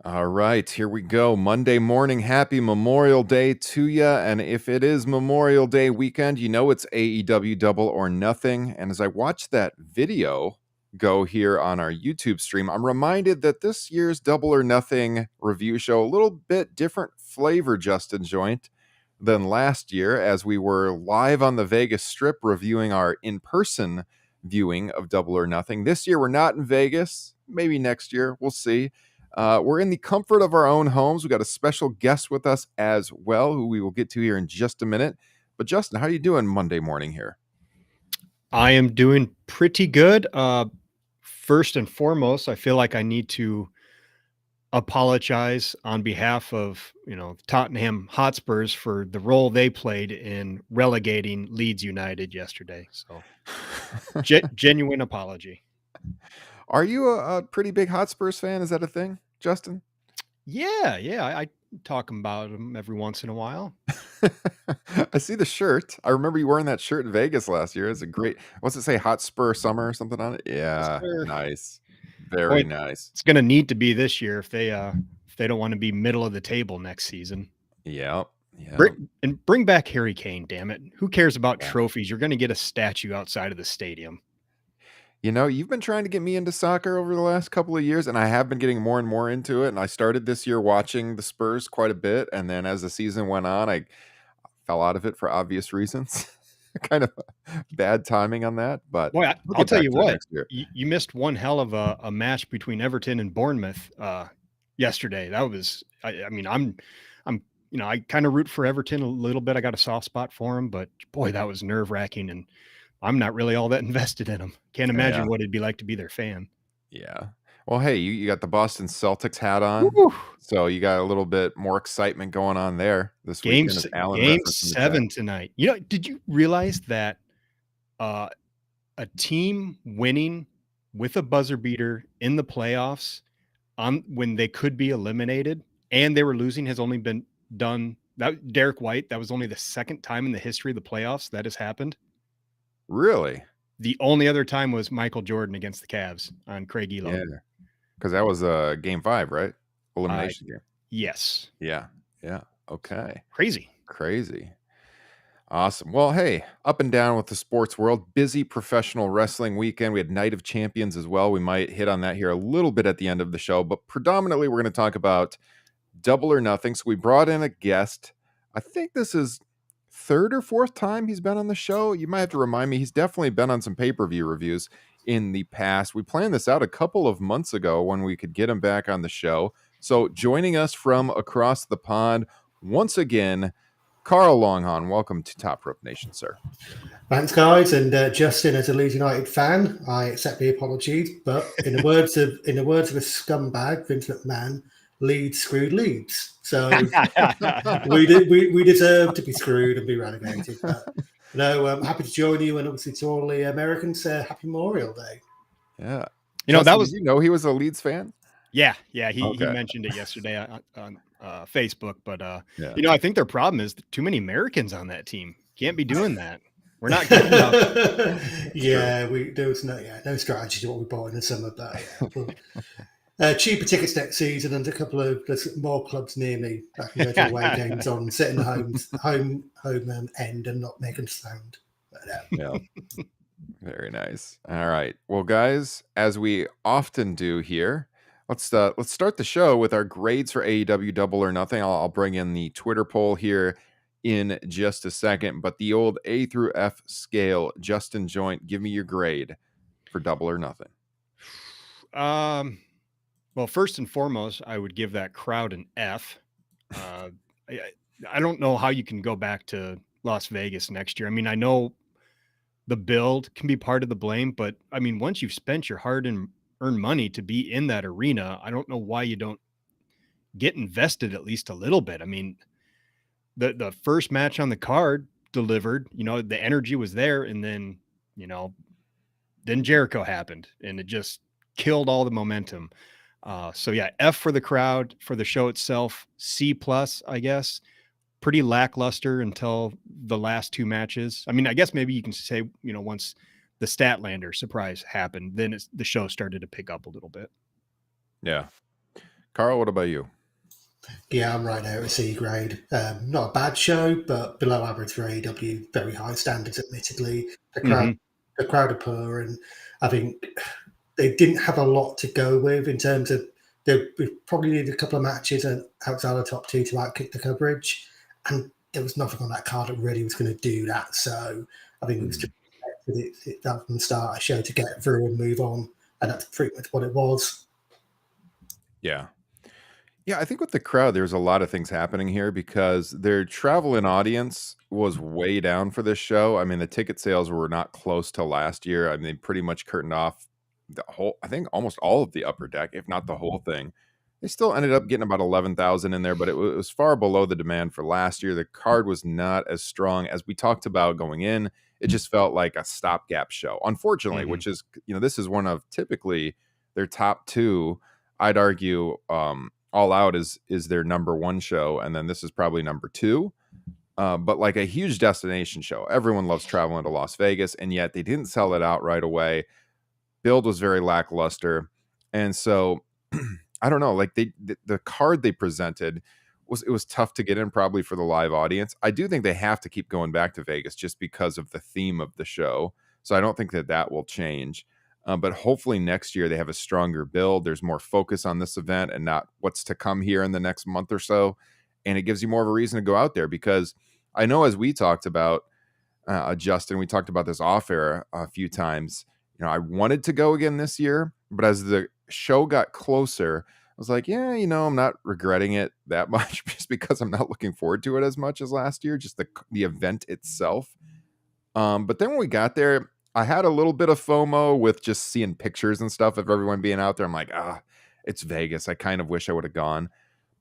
All right, here we go. Monday morning. Happy Memorial Day to you. And if it is Memorial Day weekend, you know it's AEW Double or Nothing. And as I watch that video go here on our YouTube stream, I'm reminded that this year's Double or Nothing review show a little bit different flavor, Justin Joint, than last year, as we were live on the Vegas Strip reviewing our in-person viewing of Double or Nothing. This year, we're not in Vegas. Maybe next year. We'll see. We're in the comfort of our own homes. We got a special guest with us as well, who we will get to here in just a minute. But Justin, how are you doing Monday morning here? I am doing pretty good. First and foremost, I feel like I need to apologize on behalf of, Tottenham Hotspurs for the role they played in relegating Leeds United yesterday. So genuine apology. Are you a pretty big Hotspurs fan? Is that a thing, Justin? Yeah. I talk about them every once in a while. I see the shirt. I remember you wearing that shirt in Vegas last year. It's a great, what's it say? Hotspur Summer or something on it? Yeah. Nice. Very nice. It's going to need to be this year if they don't want to be middle of the table next season. Yeah. Bring back Harry Kane, damn it. Who cares about trophies? You're going to get a statue outside of the stadium. You know, you've been trying to get me into soccer over the last couple of years, and I have been getting more and more into it. And I started this year watching the Spurs quite a bit. And then as the season went on, I fell out of it for obvious reasons. Kind of bad timing on that. But boy, I'll tell you what, you missed one hell of a match between Everton and Bournemouth yesterday. That was, I kind of root for Everton a little bit. I got a soft spot for him, but boy, that was nerve wracking. And I'm not really all that invested in them. Can't imagine what it'd be like to be their fan. Yeah. Well, hey, you got the Boston Celtics hat on, so you got a little bit more excitement going on there this weekend. Game 7 tonight. Did you realize that a team winning with a buzzer beater in the playoffs when they could be eliminated and they were losing has only been done? That Derek White, that was only the second time in the history of the playoffs that has happened. Really? The only other time was Michael Jordan against the Cavs on Craig Elo. Yeah, because that was game 5, right? Elimination game. Yes. Yeah. Okay. Crazy. Awesome. Well, hey, up and down with the sports world. Busy professional wrestling weekend. We had Night of Champions as well. We might hit on that here a little bit at the end of the show, but predominantly we're going to talk about Double or Nothing. So we brought in a guest. I think this is third or fourth time he's been on the show. You might have to remind me. He's definitely been on some pay-per-view reviews in the past. We planned this out a couple of months ago when we could get him back on the show. So joining us from across the pond once again, Carl Longhorn. Welcome to Top Rope Nation, sir. Thanks, guys. And Justin, as a Leeds United fan, I accept the apologies. But in the words of a scumbag, Vince McMahon, Leeds screwed Leeds. So we deserve to be screwed and be relegated. But no, I'm happy to join you, and obviously to all the Americans, happy Memorial Day. Yeah, Justin, that was he was a Leeds fan. Yeah, he mentioned it yesterday on Facebook. But I think their problem is too many Americans on that team. Can't be doing that. We're not good enough. There was no strategy to what we bought in the summer, but cheaper tickets next season, and a couple of more clubs near me that can go to away games on, sit in the home end and not make a sound. Yeah. Very nice. All right. Well, guys, as we often do here, let's start the show with our grades for AEW Double or Nothing. I'll bring in the Twitter poll here in just a second, but the old A through F scale. Justin Joint, give me your grade for Double or Nothing. Well, first and foremost, I would give that crowd an F. I don't know how you can go back to Las Vegas next year. I mean, I know the build can be part of the blame, but I mean, once you've spent your hard and earned money to be in that arena, I don't know why you don't get invested at least a little bit. I mean, the first match on the card delivered, the energy was there, and then Jericho happened and it just killed all the momentum. So yeah, F for the crowd. For the show itself, C+, I guess. Pretty lackluster until the last two matches. I mean, I guess maybe you can say, once the Statlander surprise happened, then the show started to pick up a little bit. Yeah. Carl, what about you? Yeah, I'm right now at C grade. Not a bad show, but below average for AEW. Very high standards, admittedly. The crowd are poor, and I think they didn't have a lot to go with in terms of we probably needed a couple of matches outside the top two to outkick the coverage, and there was nothing on that card that really was going to do that. So I think it was just that from the start a show to get through and move on, and that's pretty much what it was. Yeah. Yeah, I think with the crowd, there's a lot of things happening here because their travel-in audience was way down for this show. I mean, the ticket sales were not close to last year. I mean, they pretty much curtained off the whole, I think almost all of the upper deck, if not the whole thing. They still ended up getting about 11,000 in there, but it was far below the demand for last year. The card was not as strong as we talked about going in. It just felt like a stopgap show, unfortunately, which is, this is one of typically their top two. I'd argue, All Out is their number one show, and then this is probably number two. But like a huge destination show. Everyone loves traveling to Las Vegas, and yet they didn't sell it out right away. Build was very lackluster, and so I don't know. Like the card they presented was tough to get in, probably for the live audience. I do think they have to keep going back to Vegas just because of the theme of the show. So I don't think that will change. But hopefully next year they have a stronger build. There's more focus on this event and not what's to come here in the next month or so. And it gives you more of a reason to go out there, because I know, as we talked about, Justin, we talked about this off air a few times. I wanted to go again this year, but as the show got closer, I was like, yeah, I'm not regretting it that much, just because I'm not looking forward to it as much as last year, just the event itself. But then when we got there, I had a little bit of FOMO with just seeing pictures and stuff of everyone being out there. I'm like, it's Vegas. I kind of wish I would have gone.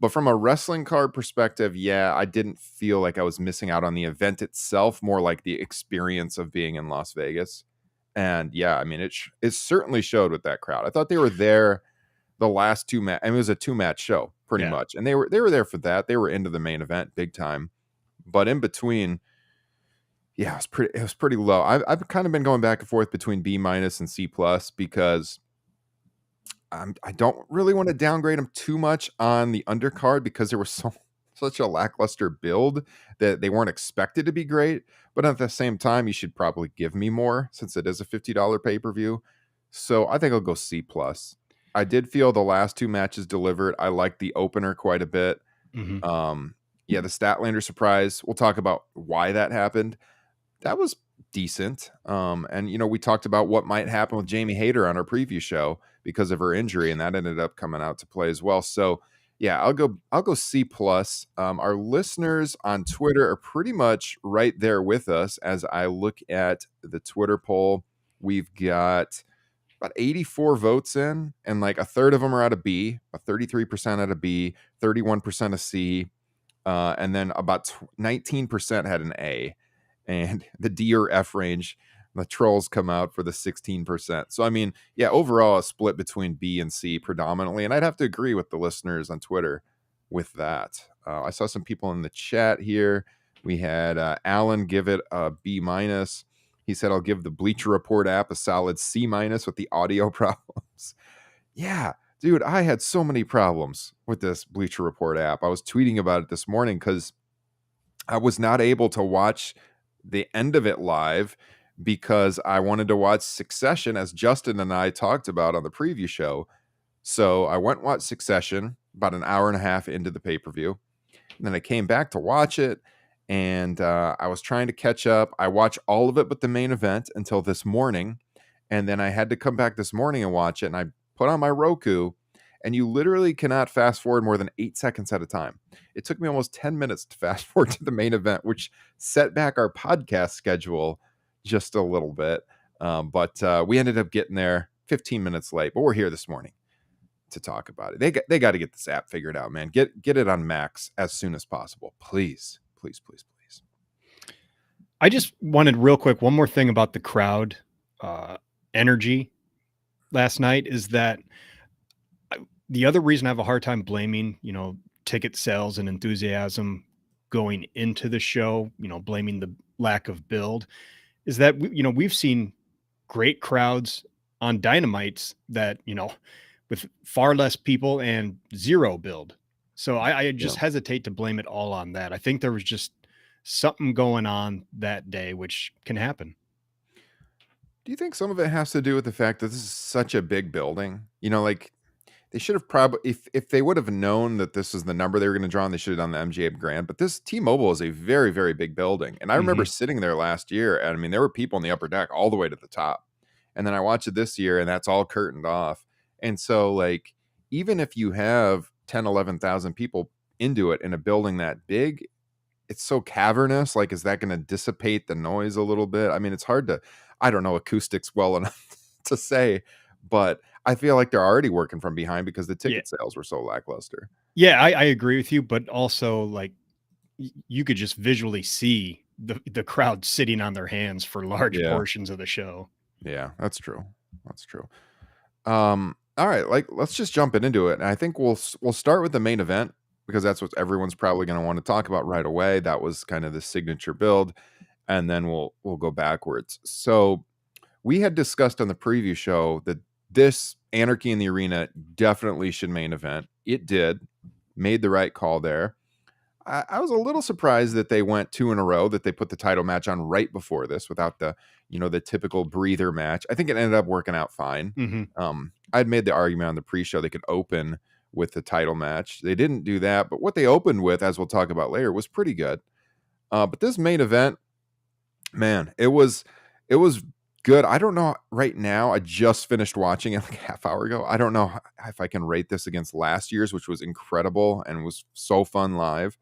But from a wrestling card perspective, yeah, I didn't feel like I was missing out on the event itself, more like the experience of being in Las Vegas. And yeah, I mean, it certainly showed with that crowd. I thought they were there the last two match. I mean, it was a 2-match show pretty much. And they were there for that. They were into the main event big time. But in between, yeah, it was pretty low. I've kind of been going back and forth between B- and C+, because I don't really want to downgrade them too much on the undercard, because there was such a lackluster build that they weren't expected to be great. But at the same time, you should probably give me more, since it is a $50 pay-per-view. So I think I'll go C+. I did feel the last two matches delivered. I liked the opener quite a bit. Yeah, the Statlander surprise, we'll talk about why that happened. That was decent. And we talked about what might happen with Jamie Hayter on our preview show because of her injury, and that ended up coming out to play as well. So yeah, I'll go C+. Our listeners on Twitter are pretty much right there with us. As I look at the Twitter poll, we've got about 84 votes in, and like a third of them are out of B, a 33% out of B, 31% of C, and then about 19% had an A. And the D or F range, the trolls come out for the 16%. So, I mean, yeah, overall a split between B and C predominantly. And I'd have to agree with the listeners on Twitter with that. I saw some people in the chat here. We had Alan give it a B-. He said, I'll give the Bleacher Report app a solid C- with the audio problems. Yeah, dude, I had so many problems with this Bleacher Report app. I was tweeting about it this morning because I was not able to watch the end of it live because I wanted to watch Succession, as Justin and I talked about on the preview show. So I went and watched Succession about an hour and a half into the pay-per-view. And then I came back to watch it, and I was trying to catch up. I watched all of it but the main event until this morning. And then I had to come back this morning and watch it. And I put on my Roku, and you literally cannot fast forward more than 8 seconds at a time. It took me almost 10 minutes to fast forward to the main event, which set back our podcast schedule just a little bit. But we ended up getting there 15 minutes late, but we're here this morning to talk about it. They got to get this app figured out, man. Get it on Max as soon as possible. Please, please, please, please. I just wanted real quick, one more thing about the crowd energy last night is that the other reason I have a hard time blaming, ticket sales and enthusiasm going into the show, blaming the lack of build, is that, we've seen great crowds on Dynamites that, with with far less people and zero build. So I just hesitate to blame it all on that. I think there was just something going on that day, which can happen. Do you think some of it has to do with the fact that this is such a big building? You know, like they should have probably, if they would have known that this is the number they were going to draw on, they should have done the MGA Grand. But this T-Mobile is a very, very big building. And I remember sitting there last year, and I mean, there were people in the upper deck all the way to the top. And then I watched it this year, and that's all curtained off. And so, like, even if you have 10, 11,000 people into it in a building that big, it's so cavernous. Like, is that going to dissipate the noise a little bit? I mean, it's hard to, I don't know acoustics well enough to say, but I feel like they're already working from behind because the ticket sales were so lackluster. Yeah, I agree with you, but also like you could just visually see the crowd sitting on their hands for large portions of the show. Yeah, that's true. That's true. All right, like let's just jump into it. And I think we'll start with the main event because that's what everyone's probably going to want to talk about right away. That was kind of the signature build, and then we'll go backwards. So we had discussed on the preview show that this Anarchy in the Arena definitely should main event. It did, made the right call there. I was a little surprised that they went 2 in a row, that they put the title match on right before this without the, the typical breather match. I think it ended up working out fine. I'd made the argument on the pre-show they could open with the title match. They didn't do that, but what they opened with, as we'll talk about later, was pretty good. But this main event, man, it was good. I don't know right now. I just finished watching it like a half hour ago. I don't know if I can rate this against last year's, which was incredible and was so fun live.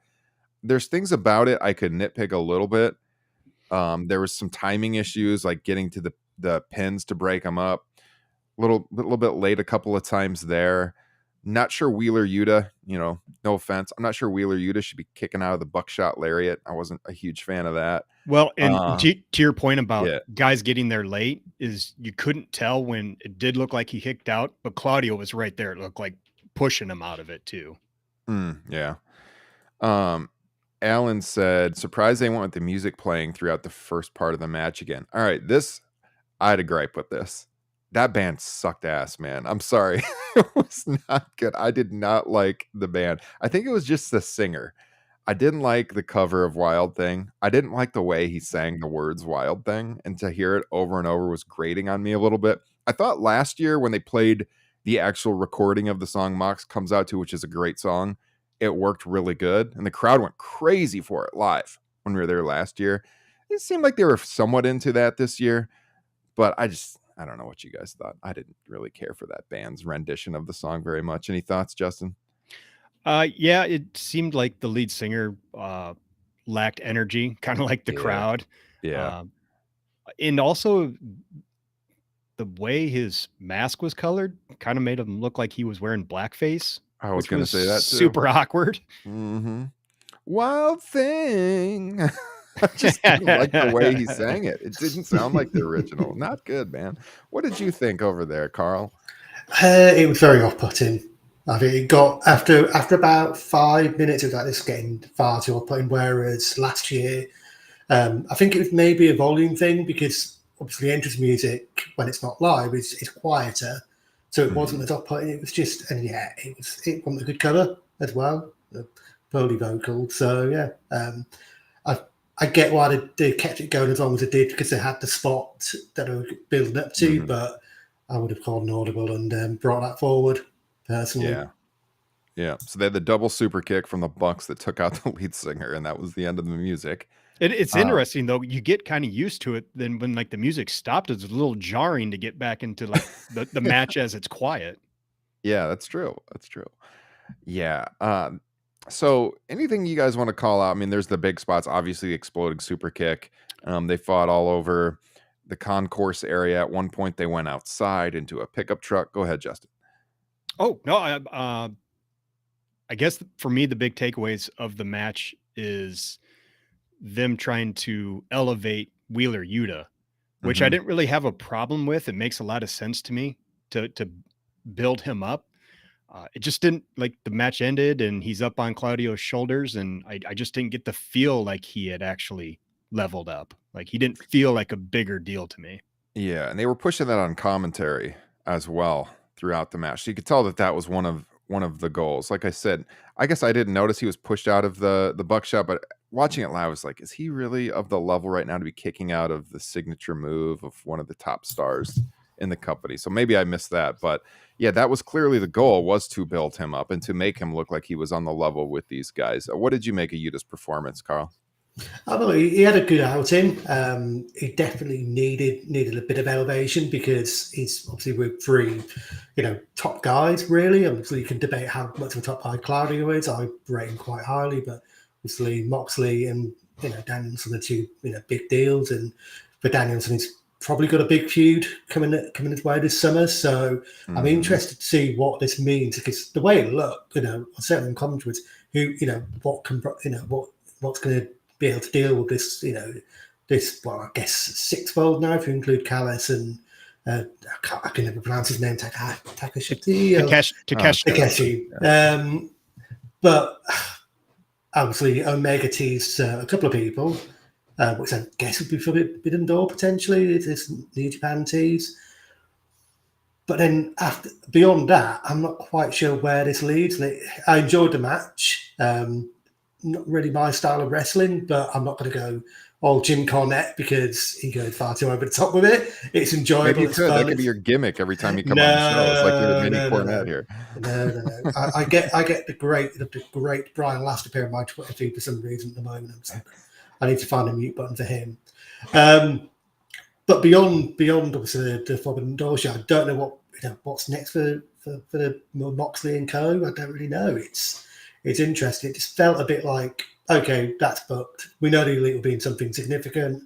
There's things about it I could nitpick a little bit. There was some timing issues, like getting to the pins to break them up. Little bit late a couple of times there. Not sure Wheeler Yuta, no offense. I'm not sure Wheeler Yuta should be kicking out of the buckshot lariat. I wasn't a huge fan of that. Well, and to your point about guys getting there late, is you couldn't tell when it did look like he hicked out, but Claudio was right there. It looked like pushing him out of it too. Yeah. Alan said, surprised they went with the music playing throughout the first part of the match again. All right, I had a gripe with this. That band sucked ass, man. I'm sorry. It was not good. I did not like the band. I think it was just the singer. I didn't like the cover of Wild Thing. I didn't like the way he sang the words Wild Thing, and to hear it over and over was grating on me a little bit. I thought last year when they played the actual recording of the song Mox Comes Out To, which is a great song, it worked really good, and the crowd went crazy for it live when we were there last year. It seemed like they were somewhat into that this year, but I don't know what you guys thought. I didn't really care for that band's rendition of the song very much. Any thoughts, Justin? Yeah, it seemed like the lead singer lacked energy, kind of like the crowd. Yeah. And also the way his mask was colored kind of made him look like he was wearing blackface. I was going to say that too. Super awkward. Wild Thing. I just didn't like the way he sang it. It didn't sound like the original. Not good, man. What did you think over there, Carl? It was very off-putting. I think it got after about 5 minutes of that, it's getting far too off-putting. Whereas last year, I think it was maybe a volume thing because obviously entrance music when it's not live is quieter, so it wasn't as off-putting. It was just, and it wasn't a good cover as well, poorly vocal. So yeah, I get why they kept it going as long as they did because they had the spot that they were building up to, but I would have called an audible and brought that forward personally. Yeah. So they had the double super kick from the Bucks that took out the lead singer, and that was the end of the music. It's interesting though. You get kind of used to it. Then when like the music stopped, it's a little jarring to get back into like the match as it's quiet. Yeah, that's true. That's true. Yeah. So anything you guys want to call out? I mean, there's the big spots, obviously the exploding super kick. They fought all over the concourse area. At one point they went outside into a pickup truck. Go ahead, Justin. Oh, no. I guess for me, the big takeaways of the match is them trying to elevate Wheeler Yuta, which I didn't really have a problem with. It makes a lot of sense to me to build him up. It just didn't, like, the match ended and he's up on Claudio's shoulders, and I just didn't get the feel like he had actually leveled up. Like, he didn't feel like a bigger deal to me. Yeah, and they were pushing that on commentary as well throughout the match. So you could tell that was one of the goals. Like I said, I guess I didn't notice he was pushed out of the buckshot, but watching it live, I was like, is he really of the level right now to be kicking out of the signature move of one of the top stars in the company? So maybe I missed that, but yeah, that was clearly the goal, was to build him up and to make him look like he was on the level with these guys. What did you make of Yuta's performance, Carl? I thought he had a good outing. He definitely needed a bit of elevation because he's obviously with three, top guys. Really, obviously you can debate how much of a top guy Claudio is. I rate him quite highly, but obviously Moxley and Danielson are two big deals, and for Danielson, he's probably got a big feud coming his way this summer. So I'm interested to see what this means, because the way it looked, certainly in commentary, what's going to be able to deal with this, I guess sixfold now, if you include Callis and I can never pronounce his name, Takeshi. But obviously Omega teased a couple of people, which I guess would be Forbidden Door potentially. This New Japan tease. But then beyond that, I'm not quite sure where this leads. I enjoyed the match. Not really my style of wrestling, but I'm not going to go all Jim Cornette because he goes far too over the top with it. It's enjoyable. Maybe that could be your gimmick every time you come on the show. It's like you're a mini Cornette here. No. I get the great Brian Last appear on my Twitter feed for some reason at the moment. So I need to find a mute button for him. But beyond obviously the Forbidden Door show, I don't know what's next for the Moxley and Co. I don't really know. It's interesting. It just felt a bit like, okay, that's booked. We know the Elite will be in something significant.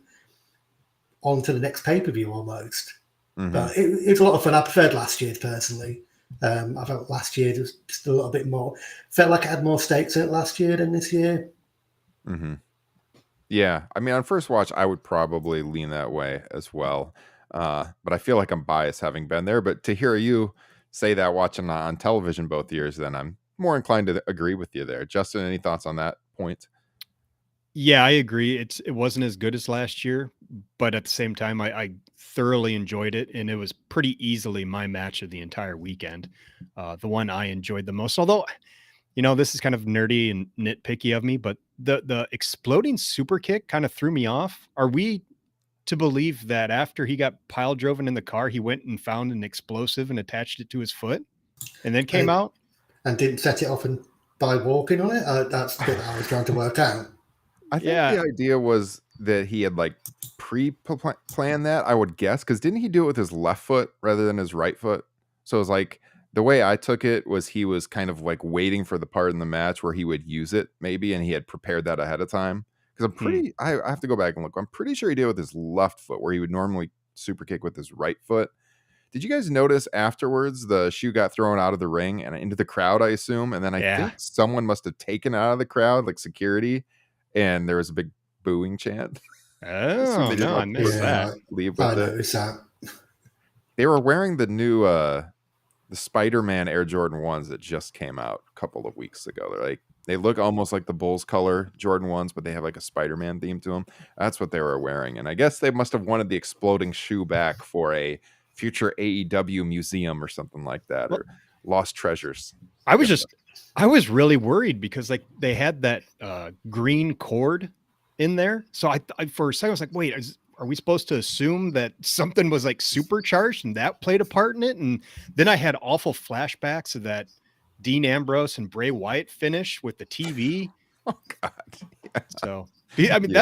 On to the next pay-per-view almost. Mm-hmm. But it's a lot of fun. I preferred last year's personally. I felt last year was just a little bit more. Felt like I had more stakes in it last year than this year. Mm-hmm. Yeah. I mean, on first watch, I would probably lean that way as well. But I feel like I'm biased having been there. But to hear you say that watching on television both years, then I'm more inclined to agree with you there. Justin, any thoughts on that point? Yeah, I agree. It wasn't as good as last year, but at the same time, I thoroughly enjoyed it, and it was pretty easily my match of the entire weekend. The one I enjoyed the most, although, this is kind of nerdy and nitpicky of me, but the exploding super kick kind of threw me off. Are we to believe that after he got pile driven in the car, he went and found an explosive and attached it to his foot and then came out? And didn't set it off by walking on it? That's what I was trying to work out. I think the idea was that he had pre-planned that, I would guess, because didn't he do it with his left foot rather than his right foot? So it was like, the way I took it was he was kind of like waiting for the part in the match where he would use it maybe, and he had prepared that ahead of time. Because I have to go back and look. I'm pretty sure he did it with his left foot, where he would normally super kick with his right foot. Did you guys notice afterwards the shoe got thrown out of the ring and into the crowd, I assume? And then I think someone must have taken it out of the crowd, like security, and there was a big booing chant. Oh, no, I missed that. Leave with that. They were wearing the new the Spider-Man Air Jordan 1s that just came out a couple of weeks ago. They look almost like the Bulls color Jordan 1s, but they have like a Spider-Man theme to them. That's what they were wearing. And I guess they must have wanted the exploding shoe back for a future AEW museum or something like that, or lost treasures. I was really worried because they had that green cord in there. So I for a second I was like, wait, are we supposed to assume that something was like supercharged and that played a part in it? And then I had awful flashbacks of that Dean Ambrose and Bray Wyatt finish with the TV. Oh God. Yeah. So I mean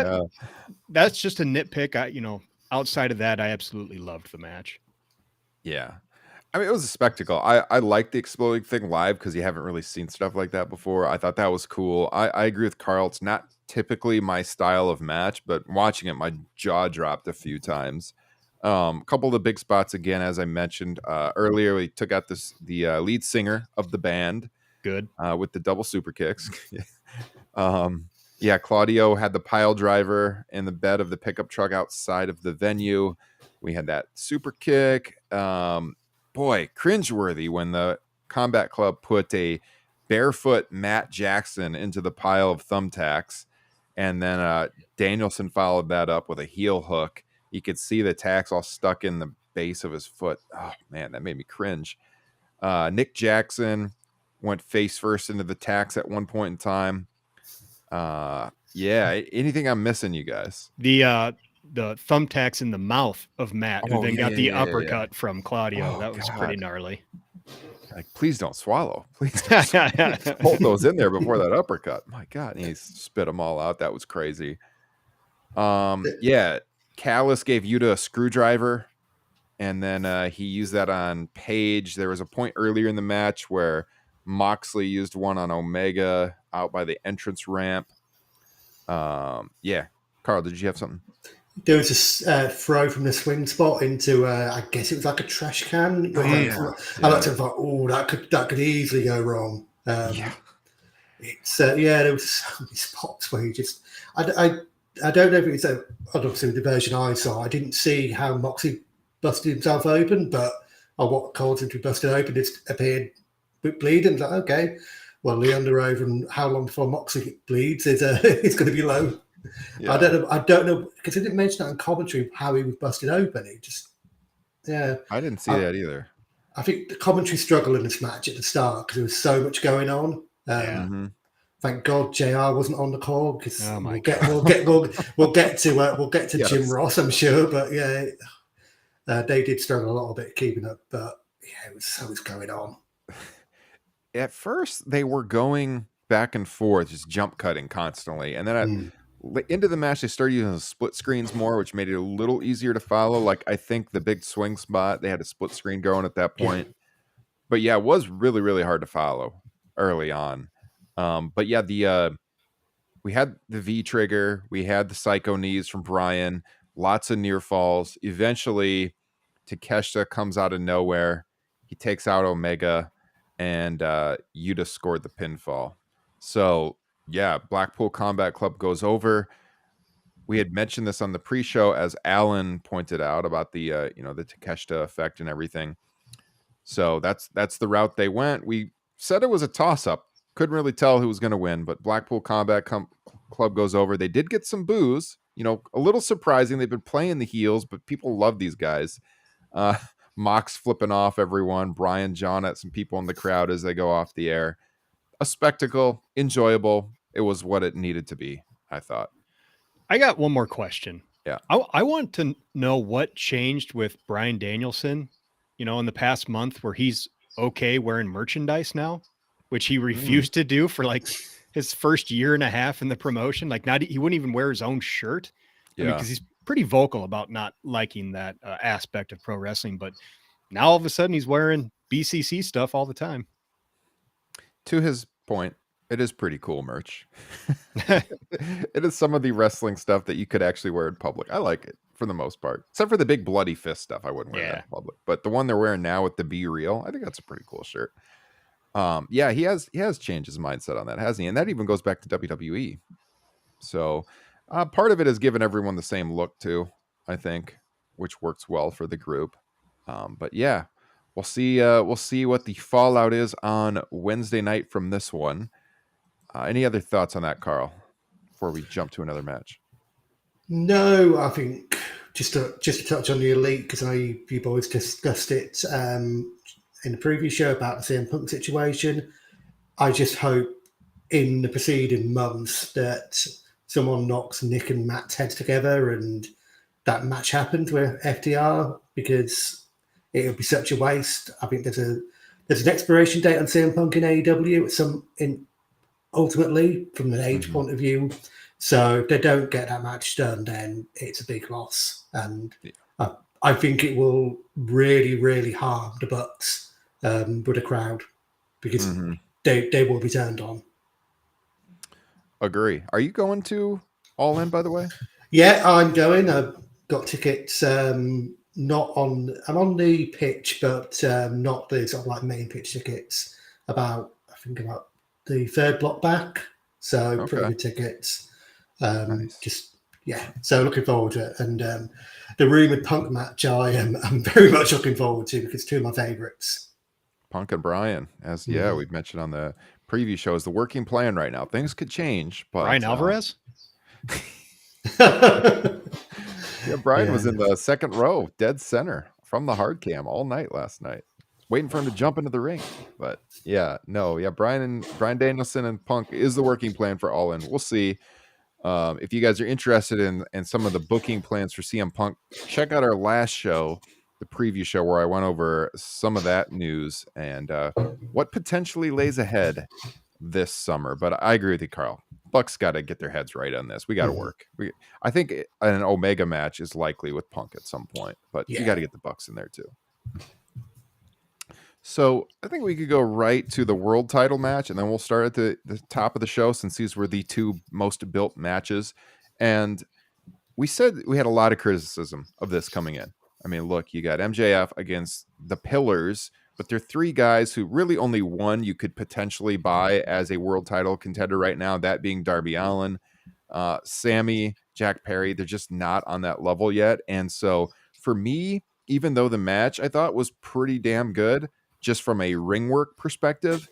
that's just a nitpick. Outside of that, I absolutely loved the match. Yeah. I mean, it was a spectacle. I like the exploding thing live because you haven't really seen stuff like that before. I thought that was cool. I agree with Carl. It's not typically my style of match, but watching it, my jaw dropped a few times. A couple of the big spots, again, as I mentioned earlier, we took out the lead singer of the band. Good. With the double super kicks. Claudio had the pile driver in the bed of the pickup truck outside of the venue. We had that super kick. Boy, cringeworthy when the Combat Club put a barefoot Matt Jackson into the pile of thumbtacks. And then Danielson followed that up with a heel hook. You could see the tacks all stuck in the base of his foot. Oh, man, that made me cringe. Nick Jackson went face first into the tax at one point in time. Yeah, anything I'm missing, you guys? The thumbtacks in the mouth of Matt, who then got the yeah. uppercut from Claudio. Oh, that was pretty gnarly. Like, please don't swallow. Please don't hold those in there before that uppercut. My God, and he spit them all out. That was crazy. Yeah, Callis gave Yuta a screwdriver, and then he used that on Paige. There was a point earlier in the match where Moxley used one on Omega out by the entrance ramp. Yeah, Carl, did you have something? There was a throw from the swing spot into, I guess it was like a trash can. I looked at it like, oh, that could easily go wrong. It's there was so many spots where you just, I don't know if it's obviously the version I saw. I didn't see how Moxley busted himself open, but what caused him to be busted open, it appeared bleeding. Like, okay, well, the under over and how long before Moxley bleeds is it's going to be low. Yeah. I don't know because they didn't mention that in commentary how he was busted open. He just, I didn't see that either. I think the commentary struggled in this match at the start because there was so much going on. Thank God JR wasn't on the call because we'll get to yes. Jim Ross, I'm sure, but they did struggle a little bit keeping up. But it was so much going on. At first, they were going back and forth, just jump cutting constantly, and then into the match, they started using split screens more, which made it a little easier to follow. Like, I think the big swing spot, they had a split screen going at that point. But yeah, it was really, really hard to follow early on. But yeah, we had the V trigger, we had the psycho knees from Brian, lots of near falls. Eventually, Takeshita comes out of nowhere. He takes out Omega, and Yuta scored the pinfall. So yeah, Blackpool Combat Club goes over. We had mentioned this on the pre-show, as Alan pointed out about the the Takeshita effect and everything. So that's the route they went. We said it was a toss-up. Couldn't really tell who was going to win, but Blackpool Combat Club goes over. They did get some boos. A little surprising. They've been playing the heels, but people love these guys. Mox flipping off everyone. Brian John at some people in the crowd as they go off the air. A spectacle, enjoyable. It was what it needed to be, I thought. I got one more question. Yeah. I want to know what changed with Bryan Danielson, in the past month, where he's okay wearing merchandise now, which he refused to do for like his first year and a half in the promotion. Like, he wouldn't even wear his own shirt. Yeah. Because he's pretty vocal about not liking that aspect of pro wrestling. But now all of a sudden he's wearing BCC stuff all the time. To his point, it is pretty cool merch. It is some of the wrestling stuff that you could actually wear in public. I like it for the most part, except for the big bloody fist stuff. I wouldn't wear that in public, but the one they're wearing now with the Be Real, I think that's a pretty cool shirt. Yeah, he has changed his mindset on that, hasn't he? And that even goes back to WWE. So part of it is giving everyone the same look too, I think, which works well for the group. But yeah. We'll see what the fallout is on Wednesday night from this one. Any other thoughts on that, Carl, before we jump to another match? No, I think just to touch on the Elite, because I know you boys discussed it in the previous show about the CM Punk situation. I just hope in the preceding months that someone knocks Nick and Matt's heads together and that match happens with FTR, because it would be such a waste. I think there's an expiration date on CM Punk in AEW. Ultimately, from an age point of view. So if they don't get that match done, then it's a big loss. And I think it will really, really harm the Bucks with the crowd, because they will be turned on. Agree. Are you going to All In, by the way? Yeah, I'm going. I've got tickets. I'm on the pitch, but not the sort of like main pitch tickets. I think about the third block back. So pretty good tickets. Nice. So looking forward to it. And the rumored Punk match, I'm very much looking forward to, because it's two of my favorites. Punk and Brian, as we've mentioned on the preview show, is the working plan right now. Things could change, but Brian Alvarez. Yeah, Brian was in the second row, dead center, from the hard cam all night last night. waiting for him to jump into the ring. But yeah, Brian Danielson and Punk is the working plan for All In. We'll see. If you guys are interested in some of the booking plans for CM Punk, check out our last show, the preview show, where I went over some of that news and what potentially lays ahead this summer. But I agree with you, Carl. Bucks got to get their heads right on this. We got to work. I think an Omega match is likely with Punk at some point, but you got to get the Bucks in there too. So I think we could go right to the world title match, and then we'll start at the top of the show, since these were the two most built matches. And we said we had a lot of criticism of this coming in. I mean, look, you got MJF against the Pillars, but they're three guys who really only one you could potentially buy as a world title contender right now, that being Darby Allin, Sammy, Jack Perry. They're just not on that level yet. And so for me, even though the match I thought was pretty damn good, just from a ring work perspective,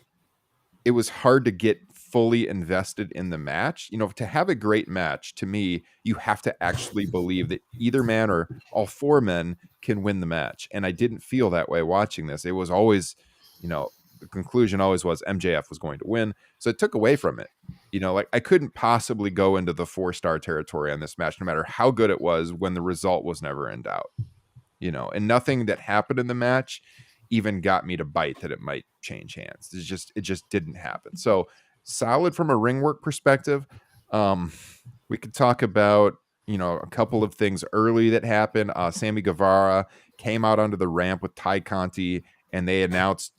it was hard to get fully invested in the match. You know, to have a great match, to me, you have to actually believe that either man or all four men can win the match. And I didn't feel that way watching this. It was always, you know, the conclusion always was MJF was going to win. So it took away from it. You know, like I couldn't possibly go into the 4-star territory on this match, no matter how good it was, when the result was never in doubt. You know, and nothing that happened in the match even got me to bite that it might change hands. It just didn't happen. So solid from a ring work perspective. We could talk about, you know, a couple of things early that happened. Sammy Guevara came out onto the ramp with Ty Conti, and they announced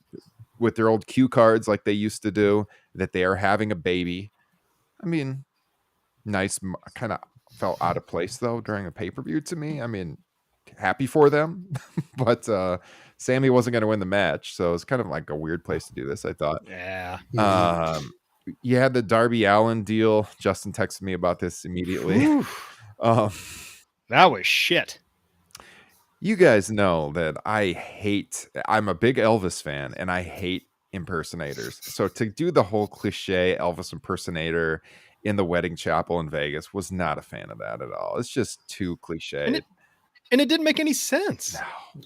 with their old cue cards, like they used to do, that they are having a baby. I mean, nice. Kind of felt out of place though during a pay-per-view to me. I mean, happy for them, but Sammy wasn't going to win the match, so it's kind of like a weird place to do this, I thought. Yeah. You had the Darby Allin deal. Justin texted me about this immediately. That was shit. You guys know that I'm a big Elvis fan, and I hate impersonators. So to do the whole cliche Elvis impersonator in the wedding chapel in Vegas, was not a fan of that at all. It's just too cliche. And it didn't make any sense. No.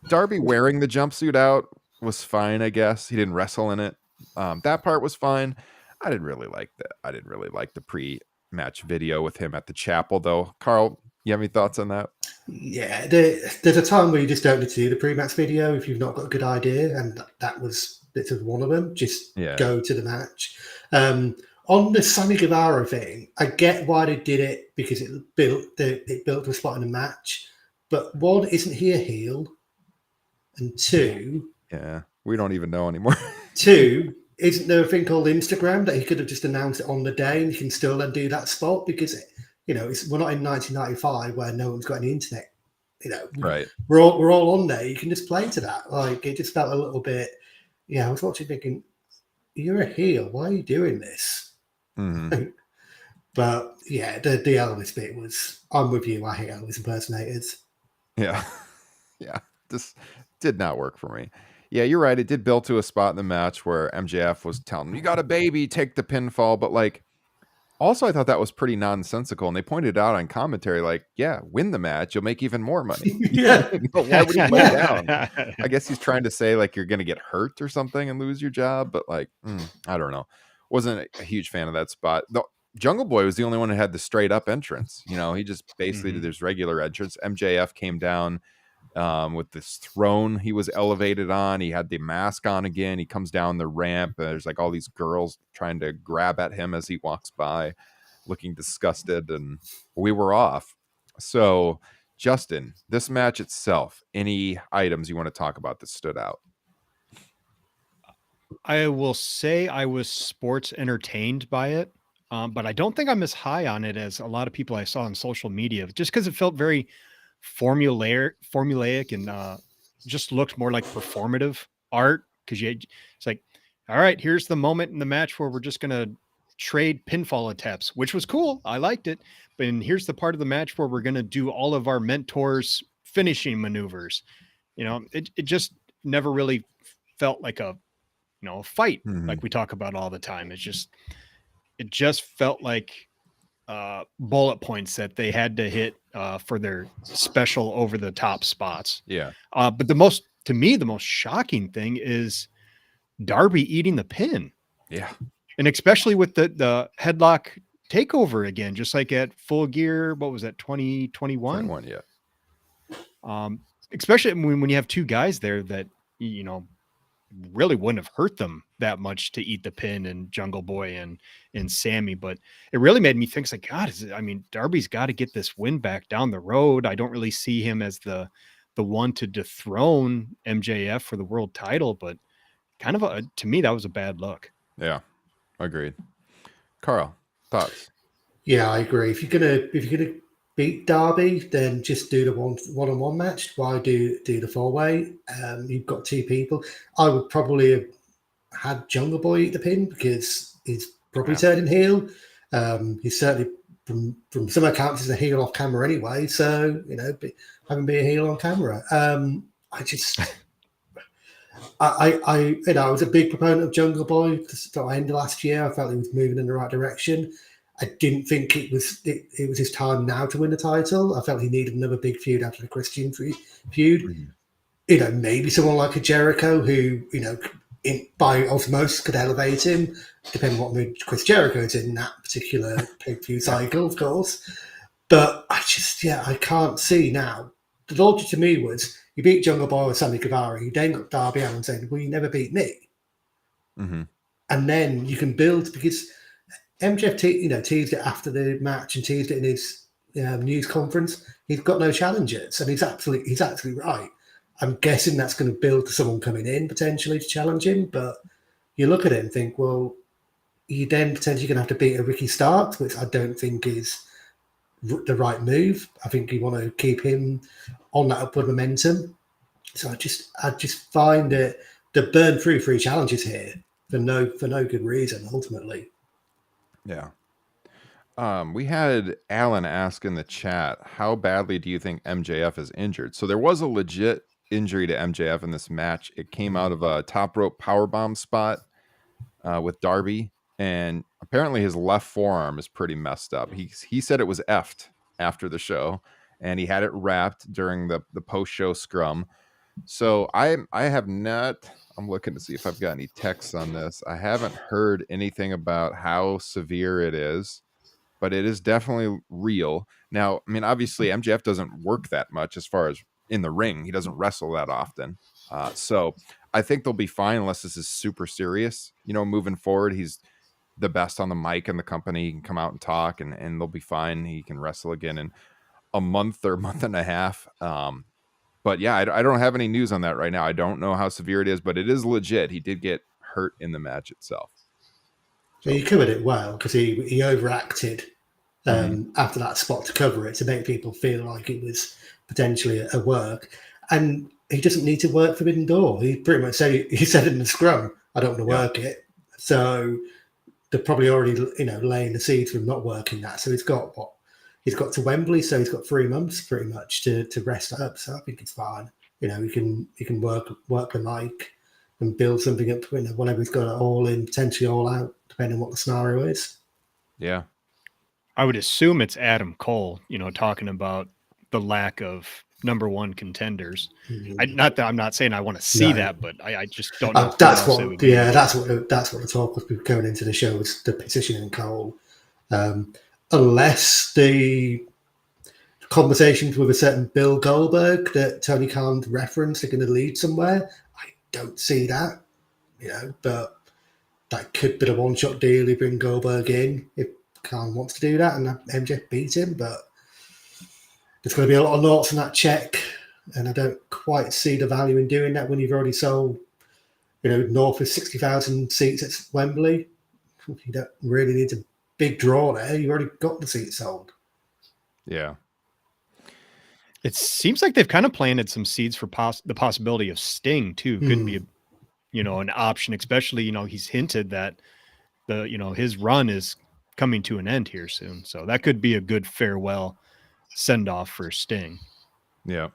Darby wearing the jumpsuit out was fine, I guess. He didn't wrestle in it. That part was fine. I didn't really like that. I didn't really like the pre-match video with him at the chapel, though. Carl, you have any thoughts on that? Yeah, there's a time where you just don't need to do the pre-match video if you've not got a good idea, and that was bits of one of them. Just go to the match. On the Sammy Guevara thing, I get why they did it, because it built to a spot in the match. But one, isn't he a heel? And two, we don't even know anymore. Two, isn't there a thing called Instagram that he could have just announced it on the day and he can still then do that spot? Because, you know, we're not in 1995 where no one's got any internet. You know, right? We're all on there. You can just play to that. Like, it just felt a little bit. Yeah, I was watching thinking, you're a heel. Why are you doing this? Mm-hmm. But yeah, the Elvis bit was. I'm with you. I hate Elvis impersonators. Yeah, this did not work for me. Yeah, you're right. It did build to a spot in the match where MJF was telling him, "You got a baby, take the pinfall." But like, also I thought that was pretty nonsensical, and they pointed out on commentary, like, "Yeah, win the match, you'll make even more money." But why would he lay down? I guess he's trying to say like you're going to get hurt or something and lose your job. But like, I don't know. Wasn't a huge fan of that spot. The Jungle Boy was the only one who had the straight up entrance. You know, he just basically did his regular entrance. MJF came down with this throne he was elevated on. He had the mask on again. He comes down the ramp. There's like all these girls trying to grab at him as he walks by, looking disgusted, and we were off. So, Justin, this match itself, any items you want to talk about that stood out? I will say I was sports entertained by it, but I don't think I'm as high on it as a lot of people I saw on social media, just because it felt very formulaic and just looked more like performative art. Because it's like, all right, here's the moment in the match where we're just going to trade pinfall attempts, which was cool. I liked it. But here's the part of the match where we're going to do all of our mentors' finishing maneuvers. You know, it just never really felt like a fight like we talk about all the time. It just felt like bullet points that they had to hit for their special over the top spots. Yeah. But the most to me, the most shocking thing is Darby eating the pin. Yeah. And especially with the headlock takeover again, just like at Full Gear, what was that, 2021? 21, yeah. Especially when you have two guys there that, you know, really wouldn't have hurt them that much to eat the pin, and Jungle Boy and Sammy. But it really made me think, it's like, God, Darby's got to get this win back down the road. I don't really see him as the one to dethrone MJF for the world title, but kind of to me, that was a bad look. Yeah, agreed. Carl, thoughts? Yeah, I agree. If you're gonna beat Darby, then just do the one-on-one match. Why do the 4-way? You've got two people. I would probably have had Jungle Boy eat the pin because he's probably turning heel. He's certainly from some accounts is a heel off camera anyway. So having be a heel on camera. I was a big proponent of Jungle Boy at the end of last year. I felt he was moving in the right direction. I didn't think it was his time now to win the title. I felt he needed another big feud after the Christian feud. Mm-hmm. Maybe someone like a Jericho who, by osmosis could elevate him, depending on what mood Chris Jericho's in that particular pay-per-view cycle, of course. But I can't see now. The logic to me was, you beat Jungle Boy with Sammy Guevara, you then got Darby Allin saying, well, you never beat me. Mm-hmm. And then you can build, because MJF teased it after the match and teased it in his news conference. He's got no challengers, and he's absolutely right. I'm guessing that's going to build to someone coming in potentially to challenge him. But you look at it and think, well, you then potentially going to have to beat a Ricky Starks, which I don't think is the right move. I think you want to keep him on that upward momentum. So I just find that they burn through 3 challenges here for no good reason ultimately. Yeah. We had Alan ask in the chat, how badly do you think MJF is injured? So there was a legit injury to MJF in this match. It came out of a top rope powerbomb spot with Darby, and apparently his left forearm is pretty messed up. He said it was effed after the show, and he had it wrapped during the post-show scrum. So I have not... I'm looking to see if I've got any texts on this. I haven't heard anything about how severe it is, but it is definitely real. Now, I mean, obviously MJF doesn't work that much as far as in the ring. He doesn't wrestle that often. So I think they'll be fine unless this is super serious. Moving forward, he's the best on the mic in the company. He can come out and talk, and they'll be fine. He can wrestle again in a month or month and a half. But yeah, I don't have any news on that right now. I don't know how severe it is, but it is legit. He did get hurt in the match itself. So he covered it well because he overacted after that spot to cover it to make people feel like it was potentially a work. And he doesn't need to work Forbidden Door. He pretty much said in the scrum, I don't want to work it. So they're probably already laying the seeds for him not working that. So he's got to Wembley, so he's got 3 months pretty much to rest up. So I think it's fine. He can work the mic and build something up. Whenever he's got it all in, potentially all out, depending on what the scenario is. Yeah, I would assume it's Adam Cole. Talking about the lack of number 1 contenders. Mm-hmm. Not that I'm not saying I want to see that, but I just don't know. That's what the talk was going into the show, was the position in Cole. Unless the conversations with a certain Bill Goldberg that Tony Khan referenced are going to lead somewhere, I don't see that, but that could be a one-shot deal. You bring Goldberg in if Khan wants to do that and MJ beat him, but there's going to be a lot of noughts on that check, and I don't quite see the value in doing that when you've already sold, north of 60,000 seats at Wembley. You don't really need a big draw there. You've already got the seats sold. Yeah. It seems like they've kind of planted some seeds for the possibility of Sting too. Could be an option, especially, he's hinted that his run is coming to an end here soon. So that could be a good farewell send off for Sting. Yeah.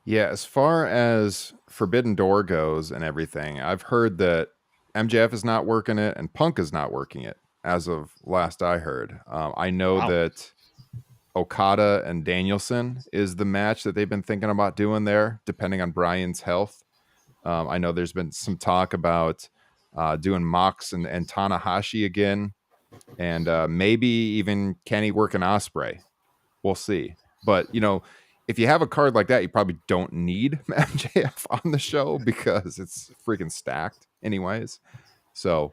Yeah. As far as Forbidden Door goes and everything, I've heard that MJF is not working it and Punk is not working it as of last I heard. I know that Okada and Danielson is the match that they've been thinking about doing there, depending on Bryan's health. I know there's been some talk about doing Mox and Tanahashi again, and maybe even Kenny working Ospreay. We'll see. But, if you have a card like that, you probably don't need MJF on the show because it's freaking stacked anyways. So,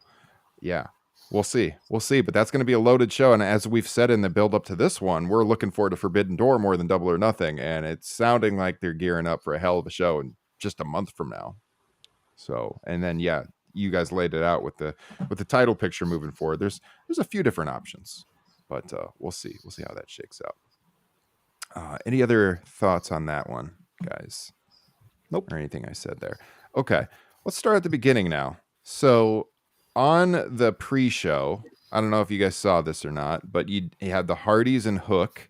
yeah, we'll see. But that's going to be a loaded show. And as we've said in the build up to this one, we're looking forward to Forbidden Door more than Double or Nothing. And it's sounding like they're gearing up for a hell of a show in just a month from now. So, and then, yeah, you guys laid it out with the title picture moving forward. There's a few different options, but we'll see. We'll see how that shakes out. Any other thoughts on that one, guys? Nope. Or anything I said there. Okay, let's start at the beginning now. So on the pre-show, I don't know if you guys saw this or not, but you had the Hardys and Hook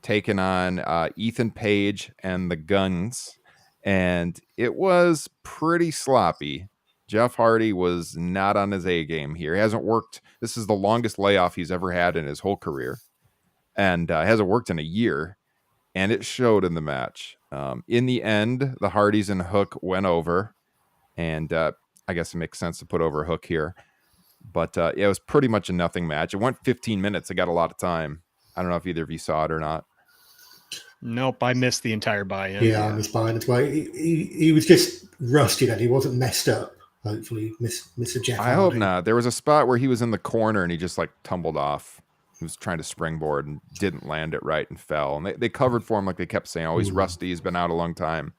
taking on Ethan Page and the Guns, and it was pretty sloppy. Jeff Hardy was not on his A game here. He hasn't worked. This is the longest layoff he's ever had in his whole career, and hasn't worked in a year. And it showed in the match. In the end, the Hardys and Hook went over. And I guess it makes sense to put over Hook here. But it was pretty much a nothing match. It went 15 minutes. It got a lot of time. I don't know if either of you saw it or not. Nope, I missed the entire buy-in. Yeah, I missed buy-in as well. He was just rusty then. He wasn't messed up. Hopefully, Mr. Jeff Hardy. I hope not. There was a spot where he was in the corner and he just tumbled off. He was trying to springboard and didn't land it right and fell. And they covered for him like they kept saying, oh, he's rusty. He's been out a long time.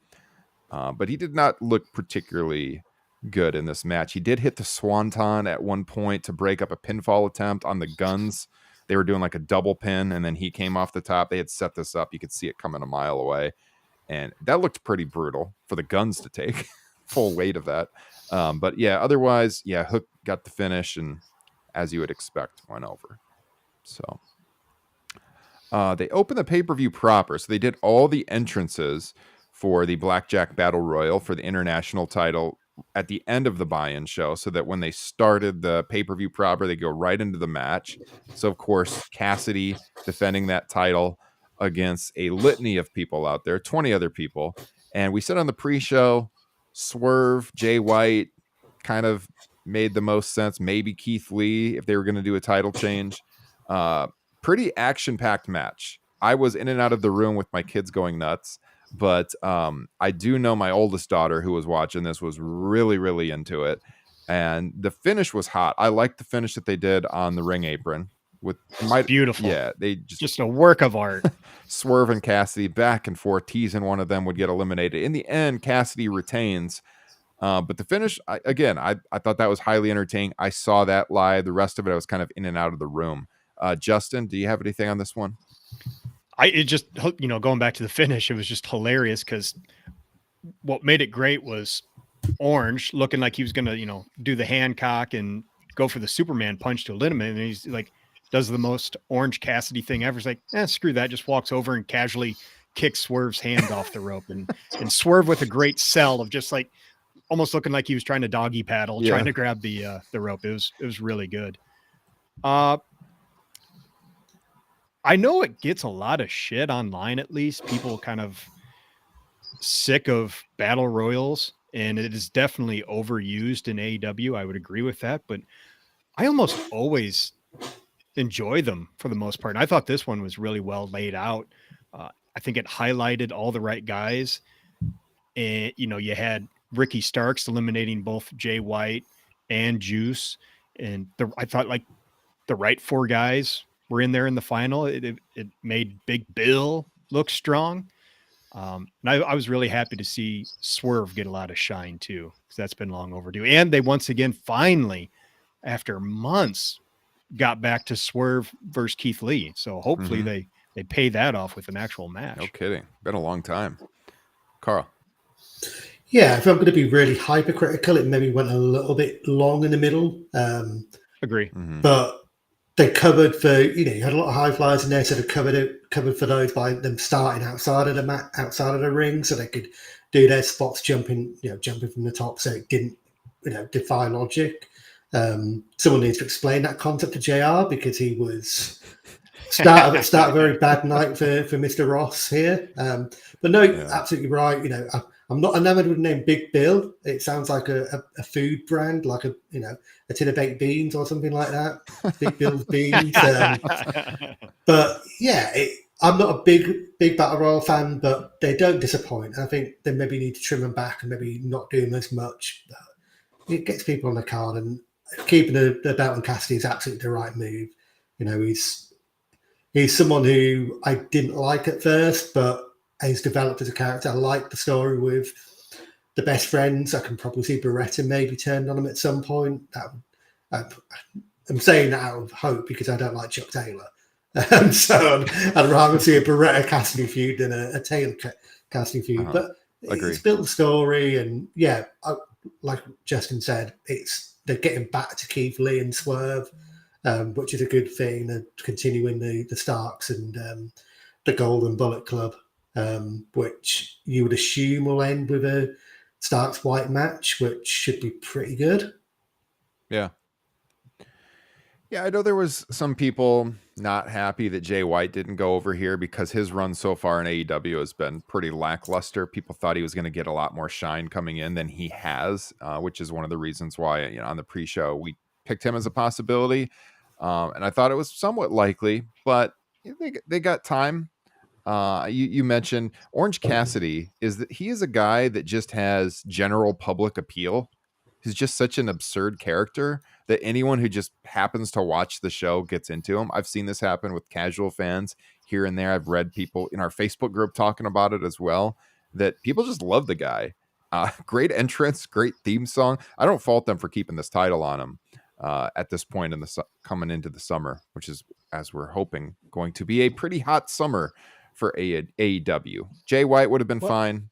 But he did not look particularly good in this match. He did hit the Swanton at one point to break up a pinfall attempt on the Guns. They were doing a double pin, and then he came off the top. They had set this up. You could see it coming a mile away. And that looked pretty brutal for the Guns to take full weight of that. But yeah, otherwise, yeah, Hook got the finish and, as you would expect, went over. So they opened the pay-per-view proper. So they did all the entrances for the Blackjack Battle Royal for the international title at the end of the buy-in show, so that when they started the pay-per-view proper, they go right into the match. So, of course, Cassidy defending that title against a litany of people out there, 20 other people. And we said on the pre-show, Swerve, Jay White kind of made the most sense. Maybe Keith Lee if they were going to do a title change. Pretty action-packed match. I was in and out of the room with my kids going nuts, but I do know my oldest daughter who was watching this was really, really into it, and the finish was hot. I liked the finish that they did on the ring apron with beautiful. Yeah, they just a work of art. Swerve and Cassidy back and forth, teasing one of them would get eliminated. In the end, Cassidy retains. But the finish, I thought that was highly entertaining. I saw that live. The rest of it, I was kind of in and out of the room. Justin, do you have anything on this one? Going back to the finish, it was just hilarious because what made it great was Orange looking like he was going to, do the Hancock and go for the Superman punch to eliminate. And he's does the most Orange Cassidy thing ever. He's like, screw that. Just walks over and casually kicks Swerve's hand off the rope and Swerve with a great sell of just almost looking like he was trying to doggy paddle, trying to grab the rope. It was really good. I know it gets a lot of shit online, at least. People kind of sick of battle royals, and it is definitely overused in AEW. I would agree with that, but I almost always enjoy them for the most part. And I thought this one was really well laid out. I think it highlighted all the right guys. And, you had Ricky Starks eliminating both Jay White and Juice. And I thought the right four guys were in there in the final. It made Big Bill look strong. And I was really happy to see Swerve get a lot of shine too, because that's been long overdue. And they once again, finally, after months, got back to Swerve versus Keith Lee. So hopefully they pay that off with an actual match. No kidding. Been a long time. Carl. Yeah, if I'm going to be really hypercritical, it maybe went a little bit long in the middle. Agree. But they covered for, you had a lot of high flyers in there, so they covered for those by them starting outside of the ring, so they could do their spots jumping from the top, so it didn't, defy logic. Someone needs to explain that concept to JR, because he was start a very bad night for Mr. Ross here. But no, absolutely right. You know, I'm not enamored with the name Big Bill. It sounds like a food brand, like a tin of baked beans or something like that. Big Bill's beans. But yeah, I'm not a big Battle Royal fan, but they don't disappoint. I think they maybe need to trim them back and maybe not do them as much. It gets people on the card, and keeping the belt on Cassidy is absolutely the right move. You know, he's someone who I didn't like at first, but he's developed as a character. I like the story with the best friends. I can probably see Beretta maybe turned on him at some point. I'm saying that out of hope because I don't like Chuck Taylor. So I'd rather see a Beretta Cassidy feud than a Taylor Cassidy feud. But it's built the story, and like Justin said, they're getting back to Keith Lee and Swerve, which is a good thing. They're continuing the Starks and the Golden Bullet Club, which you would assume will end with a Starks White match, which should be pretty good. Yeah. Yeah, I know there was some people not happy that Jay White didn't go over here because his run so far in AEW has been pretty lackluster. People thought he was going to get a lot more shine coming in than he has, which is one of the reasons why, on the pre-show we picked him as a possibility. And I thought it was somewhat likely, but they got time. You mentioned Orange Cassidy he is a guy that just has general public appeal. He's just such an absurd character that anyone who just happens to watch the show gets into him. I've seen this happen with casual fans here and there. I've read people in our Facebook group talking about it as well, that people just love the guy. Great entrance, great theme song. I don't fault them for keeping this title on him at this point coming into the summer, which is, as we're hoping, going to be a pretty hot summer for AEW. Jay White would have been fine,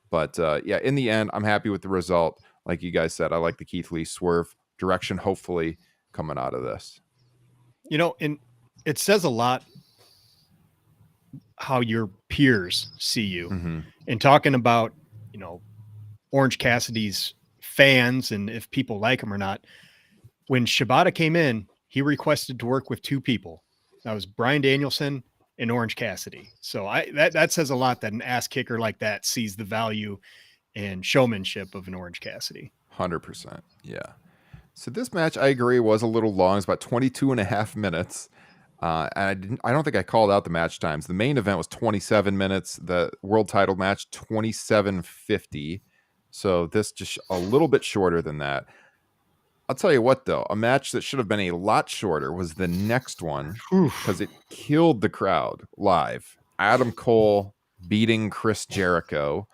but in the end, I'm happy with the result. Like you guys said, I like the Keith Lee Swerve direction, hopefully, coming out of this. And it says a lot how your peers see you. Mm-hmm. And talking about, Orange Cassidy's fans and if people like him or not. When Shibata came in, he requested to work with two people. That was Bryan Danielson and Orange Cassidy. So that says a lot that an ass kicker like that sees the value and showmanship of an Orange Cassidy. 100%. Yeah. So this match, I agree, was a little long. It's about 22 and a half minutes. And I don't think I called out the match times. The main event was 27 minutes. The world title match, 27:50. So this just a little bit shorter than that. I'll tell you what, though, a match that should have been a lot shorter was the next one because it killed the crowd live. Adam Cole beating Chris Jericho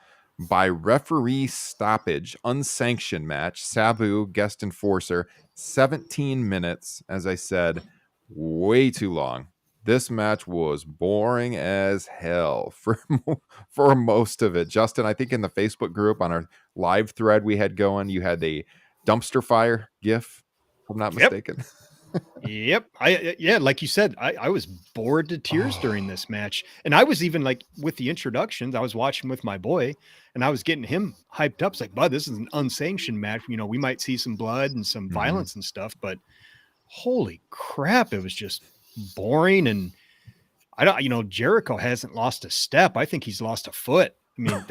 by referee stoppage, unsanctioned match. Sabu, guest enforcer, 17 minutes. As I said, way too long. This match was boring as hell for most of it. Justin, I think in the Facebook group on our live thread we had going, you had a dumpster fire gif, if I'm not mistaken. Yep. Like you said, I was bored to tears during this match. And I was even like with the introductions, I was watching with my boy and I was getting him hyped up. It's like, bud, this is an unsanctioned match. We might see some blood and some violence and stuff, but holy crap, it was just boring. And Jericho hasn't lost a step. I think he's lost a foot. I mean,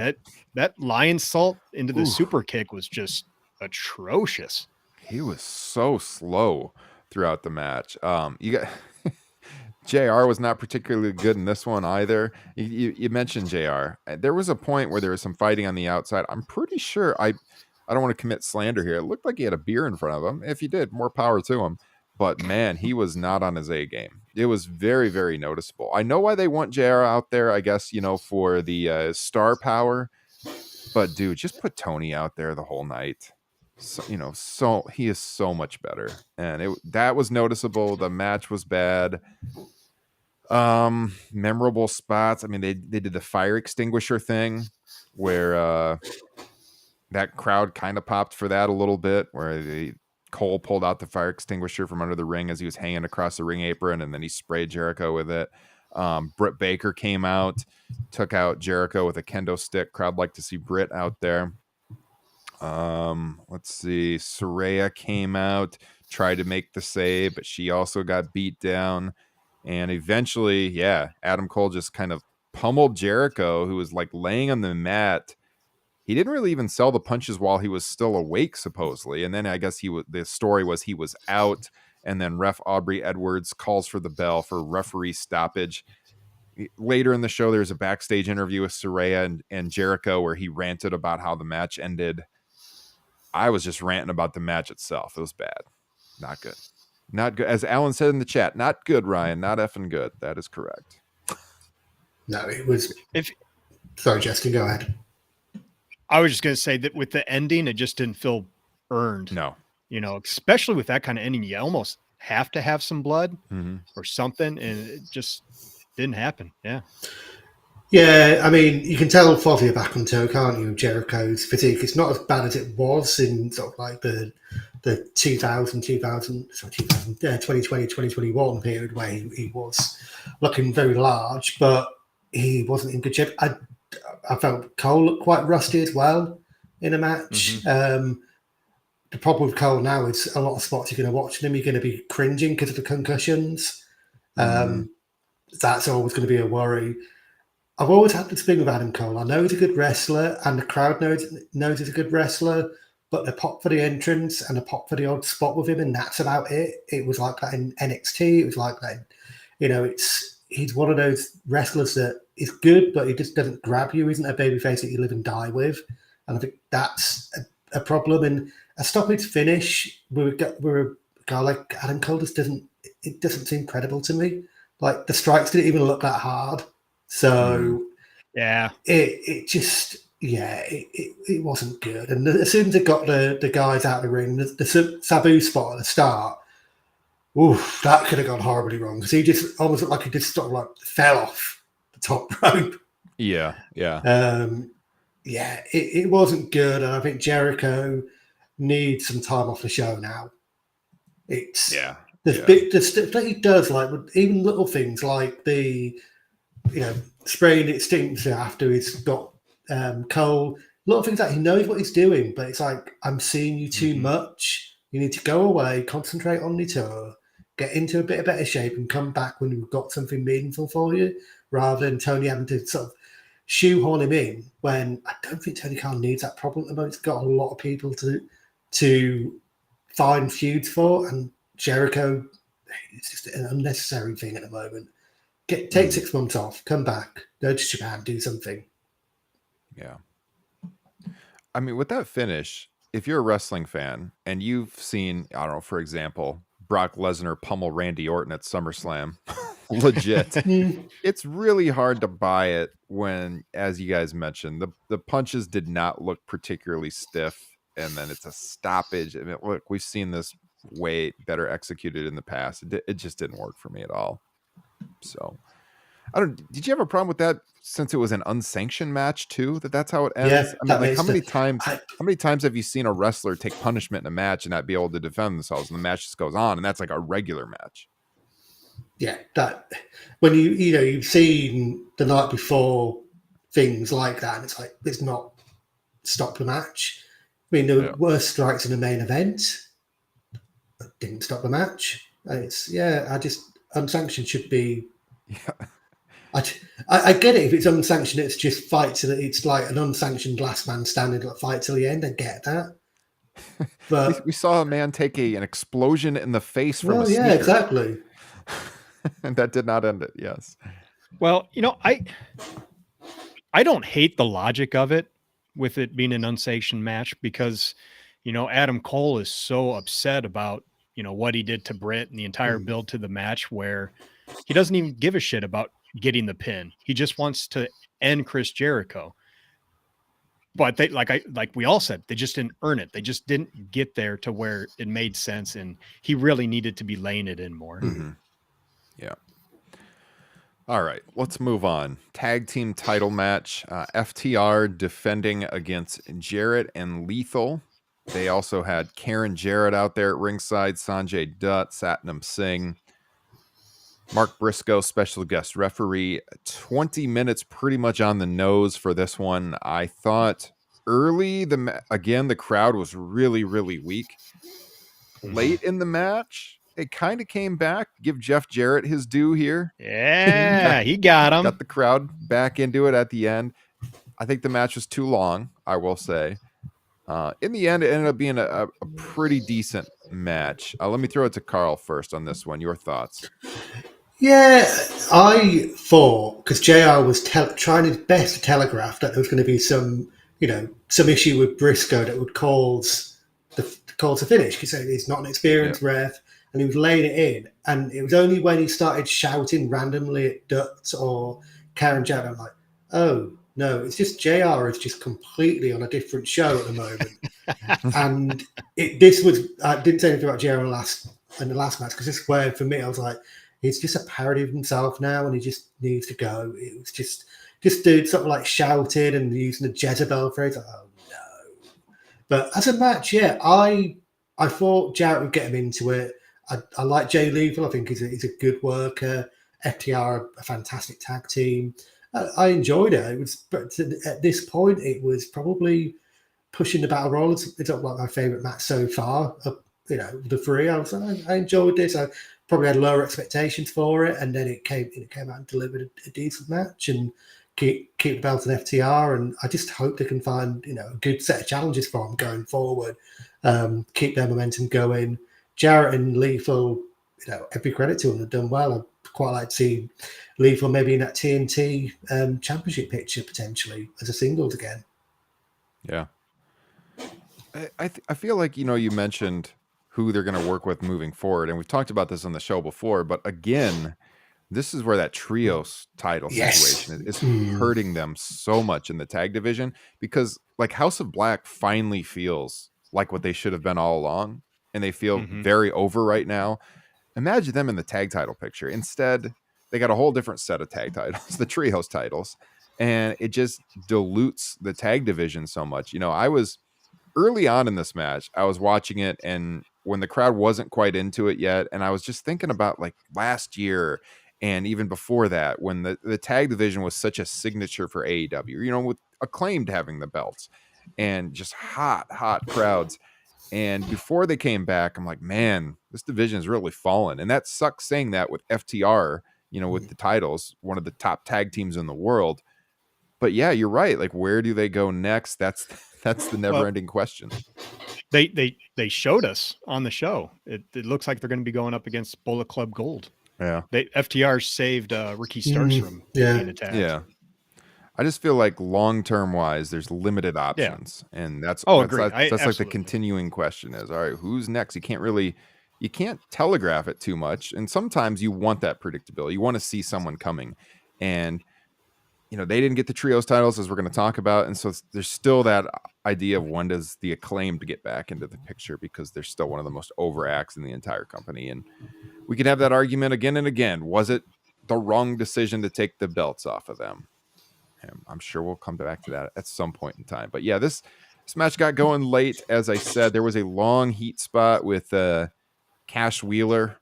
that lion salt into the super kick was just atrocious. He was so slow throughout the match. You got JR was not particularly good in this one either. You mentioned JR. There was a point where there was some fighting on the outside. I'm pretty sure I don't want to commit slander here. It looked like he had a beer in front of him. If he did, more power to him. But man, he was not on his A game. It was very, very noticeable. I know why they want JR out there, I guess, for the star power. But dude, just put Tony out there the whole night. So he is so much better, and that was noticeable. The match was bad. Memorable spots. I mean, they did the fire extinguisher thing where that crowd kind of popped for that a little bit, where Cole pulled out the fire extinguisher from under the ring as he was hanging across the ring apron, and then he sprayed Jericho with it. Britt Baker came out, took out Jericho with a kendo stick. Crowd liked to see Britt out there. Let's see. Saraya came out, tried to make the save, but she also got beat down. And eventually, Adam Cole just kind of pummeled Jericho, who was like laying on the mat. He didn't really even sell the punches while he was still awake, supposedly. And then I guess the story was he was out, and then ref Aubrey Edwards calls for the bell for referee stoppage. Later in the show, there's a backstage interview with Saraya and Jericho where he ranted about how the match ended. I was just ranting about the match itself. It was bad. Not good. Not good. As Alan said in the chat, not good, Ryan. Not effing good. That is correct. No, it was... Sorry, Justin, go ahead. I was just going to say that with the ending, it just didn't feel earned. No. Especially with that kind of ending, you almost have to have some blood or something, and it just didn't happen. Yeah. Yeah, I mean, you can tell Fozzy back on toe, can't you? Jericho's physique. It's not as bad as it was in sort of like the 2020, 2021 period where he was looking very large, but he wasn't in good shape. I felt Cole looked quite rusty as well in a match. The problem with Cole now is a lot of spots you're going to watch him, you're going to be cringing because of the concussions. That's always going to be a worry. I've always had this thing with Adam Cole. I know he's a good wrestler, and the crowd knows he's a good wrestler, but the pop for the entrance and the pop for the odd spot with him, and that's about it. It was like that in NXT. It was like that. He's one of those wrestlers that is good, but he just doesn't grab you. Isn't a babyface that you live and die with, and I think that's a problem. And a stoppage finish with a guy like Adam Cole doesn't seem credible to me. Like the strikes didn't even look that hard. So it wasn't good. And as soon as it got the guys out of the ring, the Sabu spot at the start, oof, that could have gone horribly wrong because he just almost looked like he just sort of like fell off the top rope. Yeah. It wasn't good, and I think Jericho needs some time off the show now. The stuff that he does, like even little things like the spraying it stinks after he's got Cole. A lot of things that he knows what he's doing, but it's like, I'm seeing you too much. You need to go away, concentrate on the tour, get into a bit of better shape, and come back when we've got something meaningful for you, rather than Tony having to sort of shoehorn him in when I don't think Tony Khan needs that problem at the moment. He's got a lot of people to find feuds for, and Jericho, it's just an unnecessary thing at the moment. Take 6 months off, come back, go to Japan, do something. Yeah. I mean, with that finish, if you're a wrestling fan and you've seen, I don't know, for example, Brock Lesnar pummel Randy Orton at SummerSlam, legit, it's really hard to buy it when, as you guys mentioned, the punches did not look particularly stiff, and then it's a stoppage. I mean, look, we've seen this way better executed in the past. It just didn't work for me at all. So, did you have a problem with that since it was an unsanctioned match too? That's how it ends. Yeah, I mean, like how many times have you seen a wrestler take punishment in a match and not be able to defend themselves, and the match just goes on, and that's like a regular match. Yeah, that when you've seen the night before things like that, and it's like it's not stop the match. I mean, the worst strikes in the main event didn't stop the match. Unsanctioned should be. Yeah. I get it if it's unsanctioned, it's just fight till it's like an unsanctioned last man standing fight till the end. I get that, but we saw a man take an explosion in the face from a sneaker. Yeah, exactly, and that did not end it. Yes. Well, I don't hate the logic of it with it being an unsanctioned match because Adam Cole is so upset about what he did to Britt and the entire build to the match where he doesn't even give a shit about getting the pin. He just wants to end Chris Jericho. But they, like we all said, they just didn't earn it. They just didn't get there to where it made sense, and he really needed to be laying it in more. Yeah. All right, let's move on. Tag team title match. FTR defending against Jarrett and Lethal. They also had Karen Jarrett out there at ringside, Sanjay Dutt, Satnam Singh, Mark Briscoe, special guest referee. 20 minutes pretty much on the nose for this one. I thought early, the crowd was really, really weak. Late in the match, it kind of came back. Give Jeff Jarrett his due here. Yeah, he got him. Got the crowd back into it at the end. I think the match was too long, I will say. In the end, it ended up being a pretty decent match. Let me throw it to Carl first on this one. Your thoughts? Yeah, I thought, because JR was trying his best to telegraph that there was going to be some issue with Briscoe that would cause the finish, because he's not an experienced ref, and he was laying it in. And it was only when he started shouting randomly at Dutz or Karen Jarrett, I'm like, oh, no, it's just JR is just completely on a different show at the moment. And I didn't say anything about JR in the last match, because this is where, for me, I was like, he's just a parody of himself now, and he just needs to go. It was just dude sort of like shouted and using the Jezebel phrase. Like, oh no! But as a match, yeah, I thought Jarrett would get him into it. I like Jay Lethal. I think he's a good worker. FTR, a fantastic tag team. I enjoyed it. But at this point, it was probably pushing the battle roll. It's not like my favorite match so far. The three. I enjoyed this. I probably had lower expectations for it, and then it came out and delivered a decent match and keep the belt in FTR. And I just hope they can find a good set of challenges for them going forward. Keep their momentum going. Jarrett and Lethal, every credit to them, have done well. I'd quite like to see Lethal maybe in that TNT championship picture potentially as a singles again. Yeah, I feel like you mentioned who they're going to work with moving forward, and we've talked about this on the show before. But again, this is where that trios title situation is hurting them so much in the tag division, because like House of Black finally feels like what they should have been all along, and they feel very over right now. Imagine them in the tag title picture. Instead, they got a whole different set of tag titles, the trios titles, and it just dilutes the tag division so much. I was early on in this match, I was watching it, and when the crowd wasn't quite into it yet, and I was just thinking about like last year and even before that, when the tag division was such a signature for AEW, with Acclaimed having the belts and just hot crowds. And before they came back, I'm like, man, this division has really fallen. And that sucks saying that with FTR, with the titles, one of the top tag teams in the world. But yeah, you're right. Like, where do they go next? That's the never-ending question. They showed us on the show. It looks like they're going to be going up against Bullet Club Gold. Yeah. FTR saved Ricky Starks from being attacked. Yeah. I just feel like long-term wise, there's limited options. Yeah. And that's like the continuing question is, all right, who's next? You can't telegraph it too much. And sometimes you want that predictability. You want to see someone coming. And they didn't get the trios titles, as we're going to talk about. And so there's still that idea of when does the Acclaimed get back into the picture, because they're still one of the most over acts in the entire company. And we can have that argument again and again. Was it the wrong decision to take the belts off of them? And I'm sure we'll come back to that at some point in time. But yeah, this match got going late. As I said, there was a long heat spot with Cash Wheeler,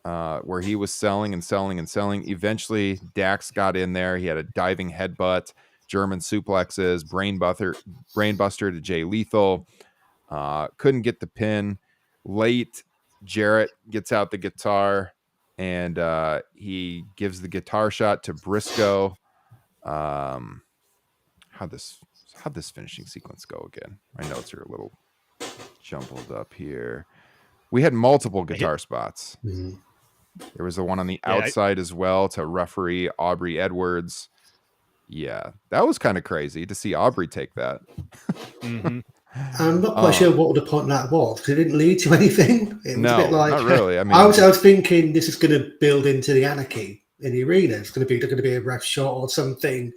where he was selling. Eventually, Dax got in there. He had a diving headbutt, German suplexes, brainbuster to Jay Lethal. Couldn't get the pin. Late, Jarrett gets out the guitar, and he gives the guitar shot to Briscoe. How'd this finishing sequence go again? My notes are a little jumbled up here. We had multiple guitar spots. Mm-hmm. There was the one on the outside as well to referee Aubrey Edwards. Yeah, that was kind of crazy to see Aubrey take that. Mm-hmm. I'm not quite sure what the point of that was, because it didn't lead to anything. It was a bit like, not really. I mean, I was thinking this is going to build into the Anarchy in the arena. It's going to be a ref shot or something,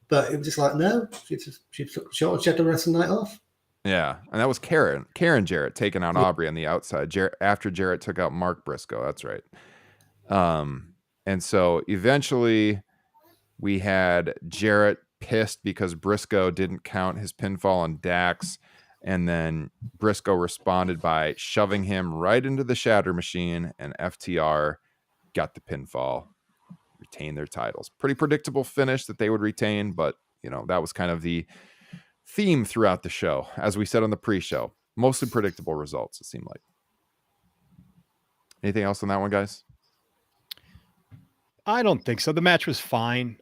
but it was just like, no, she took the shot and she had the rest of the night off. Yeah, and that was Karen Jarrett taking out Aubrey on the outside. After Jarrett took out Mark Briscoe. That's right. And so eventually we had Jarrett pissed because Briscoe didn't count his pinfall on Dax. And then Briscoe responded by shoving him right into the shatter machine, and FTR got the pinfall, retained their titles. Pretty predictable finish that they would retain, but that was kind of the theme throughout the show. As we said on the pre-show, mostly predictable results, it seemed like. Anything else on that one, guys? I don't think so. The match was fine.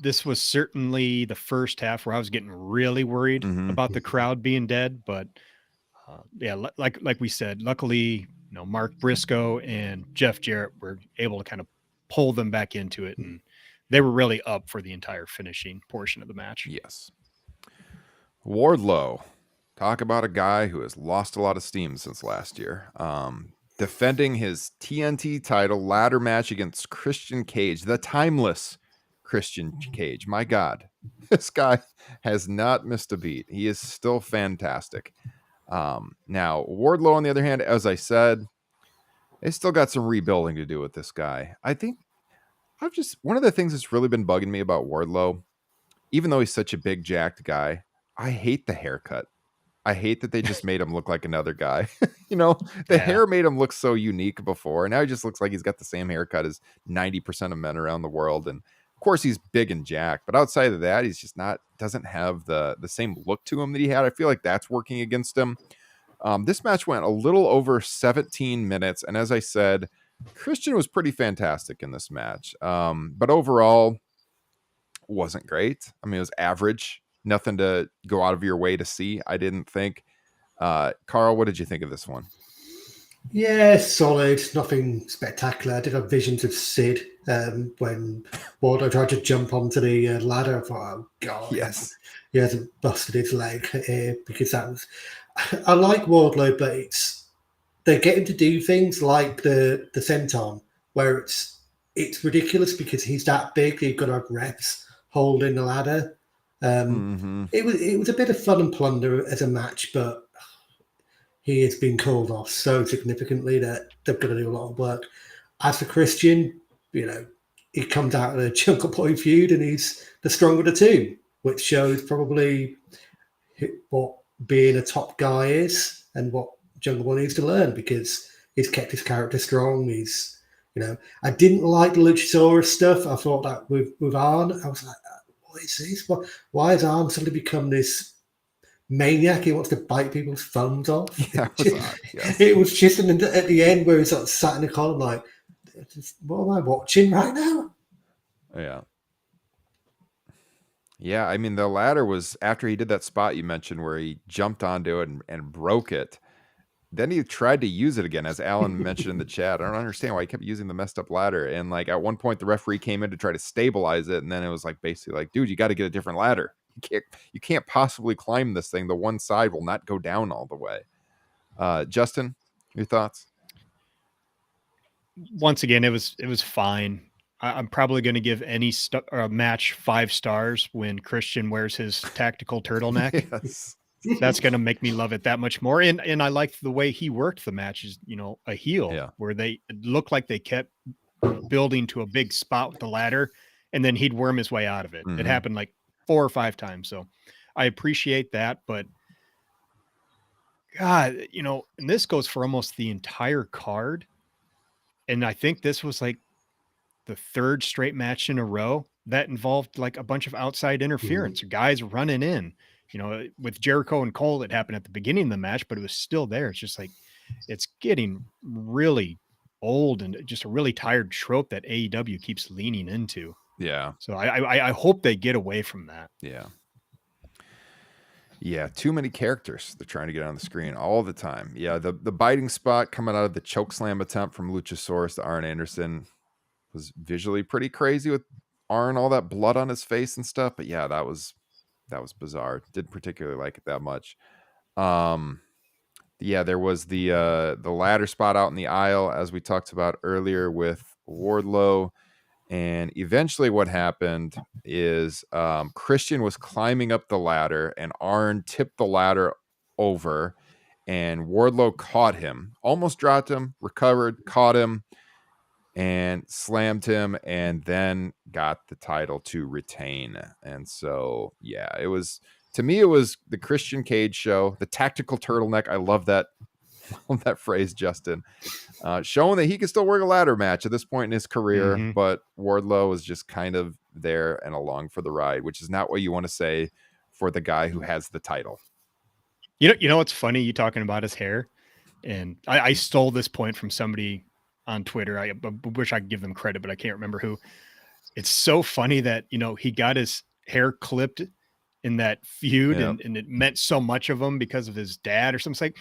This was certainly the first half where I was getting really worried about the crowd being dead. But like we said, luckily, Mark Briscoe and Jeff Jarrett were able to kind of pull them back into it, and they were really up for the entire finishing portion of the match. Yes. Wardlow, talk about a guy who has lost a lot of steam since last year. Defending his TNT title ladder match against Christian Cage, the timeless Christian Cage. My God, this guy has not missed a beat. He is still fantastic. Now, Wardlow, on the other hand, as I said, they still got some rebuilding to do with this guy. I think one of the things that's really been bugging me about Wardlow, even though he's such a big jacked guy, I hate the haircut. I hate that they just made him look like another guy. The hair made him look so unique before. And now he just looks like he's got the same haircut as 90% of men around the world. And of course he's big and jacked, but outside of that, he's just doesn't have the same look to him that he had. I feel like that's working against him. This match went a little over 17 minutes. And as I said, Christian was pretty fantastic in this match. But overall wasn't great. I mean, it was average. Nothing to go out of your way to see, I didn't think. Carl, what did you think of this one? Yeah, solid. Nothing spectacular. I did have visions of Sid when Wardlow tried to jump onto the ladder. I thought, oh, God. Yes. He hasn't busted his leg here because that was... I like Wardlow, but they get him to do things like the senton, where it's ridiculous because he's that big. You've got to have reps holding the ladder. It was a bit of fun and plunder as a match, but he has been called off so significantly that they've got to do a lot of work. As for Christian, he comes out of a Jungle Boy feud and he's the stronger of the two, which shows probably what being a top guy is and what Jungle Boy needs to learn, because he's kept his character strong. He's, I didn't like the Luchasaurus stuff. I thought that with Arn, I was like, what is this? Why has Arn suddenly become this maniac? He wants to bite people's thumbs off. Yeah, it was just at the end where he's like sat in the corner like, what am I watching right now? Yeah. Yeah, I mean, the ladder was, after he did that spot you mentioned where he jumped onto it and broke it, then he tried to use it again, as Alan mentioned in the chat. I don't understand why he kept using the messed up ladder. And like at one point, the referee came in to try to stabilize it, and then it was like basically like, dude, you got to get a different ladder. You can't possibly climb this thing. The one side will not go down all the way. Justin, your thoughts? Once again, it was fine. I'm probably going to give any match 5 stars when Christian wears his tactical turtleneck. Yes. That's going to make me love it that much more. And I liked the way he worked the matches, a heel, where it looked like they kept building to a big spot with the ladder, and then he'd worm his way out of it. It happened like 4 or 5 times. So I appreciate that. But God, and this goes for almost the entire card. And I think this was like the 3rd straight match in a row that involved like a bunch of outside interference, guys running in. With Jericho and Cole, it happened at the beginning of the match, but it was still there. It's just like, it's getting really old and just a really tired trope that AEW keeps leaning into. Yeah. So I hope they get away from that. Yeah. Yeah. Too many characters they're trying to get on the screen all the time. Yeah. The biting spot coming out of the chokeslam attempt from Luchasaurus to Arn Anderson was visually pretty crazy with Arn, all that blood on his face and stuff. But yeah, that was bizarre. Didn't particularly like it that much. Yeah, there was the ladder spot out in the aisle, as we talked about earlier with Wardlow. And eventually what happened is Christian was climbing up the ladder and Arn tipped the ladder over and Wardlow caught him, almost dropped him, recovered, caught him, and slammed him, and then got the title to retain. And so, yeah, it was, to me, it was the Christian Cage show, the tactical turtleneck. I love that phrase, Justin. Showing that he can still work a ladder match at this point in his career, but Wardlow was just kind of there and along for the ride, which is not what you want to say for the guy who has the title. You know what's funny? You talking about his hair, and I stole this point from somebody on Twitter. I wish I could give them credit, but I can't remember who. It's so funny that, he got his hair clipped in that feud and it meant so much of him because of his dad or something. It's like,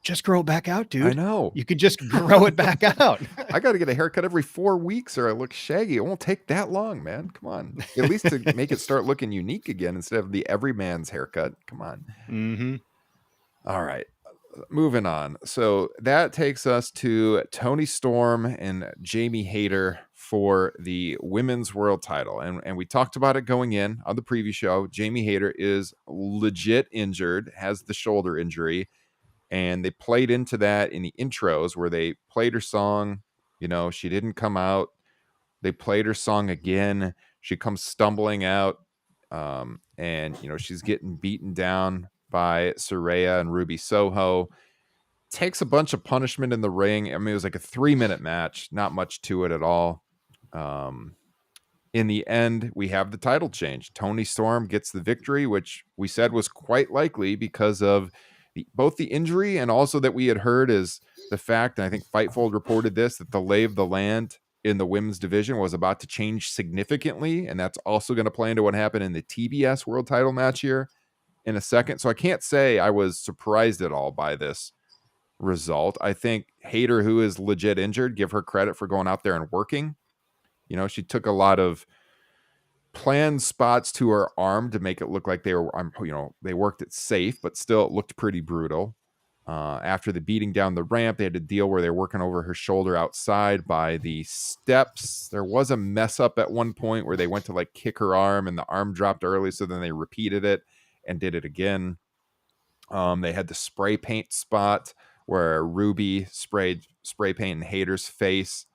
just grow it back out, dude. I know. You could just grow it back out. I got to get a haircut every 4 weeks or I look shaggy. It won't take that long, man. Come on. At least to make it start looking unique again instead of the everyman's haircut. Come on. Mm-hmm. All right. Moving on. So that takes us to Toni Storm and Jamie Hayter for the women's world title. And we talked about it going in on the preview show. Jamie Hayter is legit injured, has the shoulder injury. And they played into that in the intros where they played her song. She didn't come out. They played her song again. She comes stumbling out. And, she's getting beaten down by Saraya and Ruby Soho. Takes a bunch of punishment in the ring. I mean, it was like a 3-minute match. Not much to it at all. In the end, we have the title change. Toni Storm gets the victory, which we said was quite likely because of both the injury and also that we had heard is the fact, and I think Fightful reported this, that the lay of the land in the women's division was about to change significantly. And that's also going to play into what happened in the TBS world title match here in a second. So I can't say I was surprised at all by this result. I think Hayter, who is legit injured, give her credit for going out there and working. She took a lot of planned spots to her arm to make it look like they were, they worked it safe, but still it looked pretty brutal. After the beating down the ramp, they had to deal where they're working over her shoulder outside by the steps. There was a mess up at one point where they went to like kick her arm and the arm dropped early. So then they repeated it and did it again. They had the spray paint spot where Ruby sprayed spray paint in Hayter's face.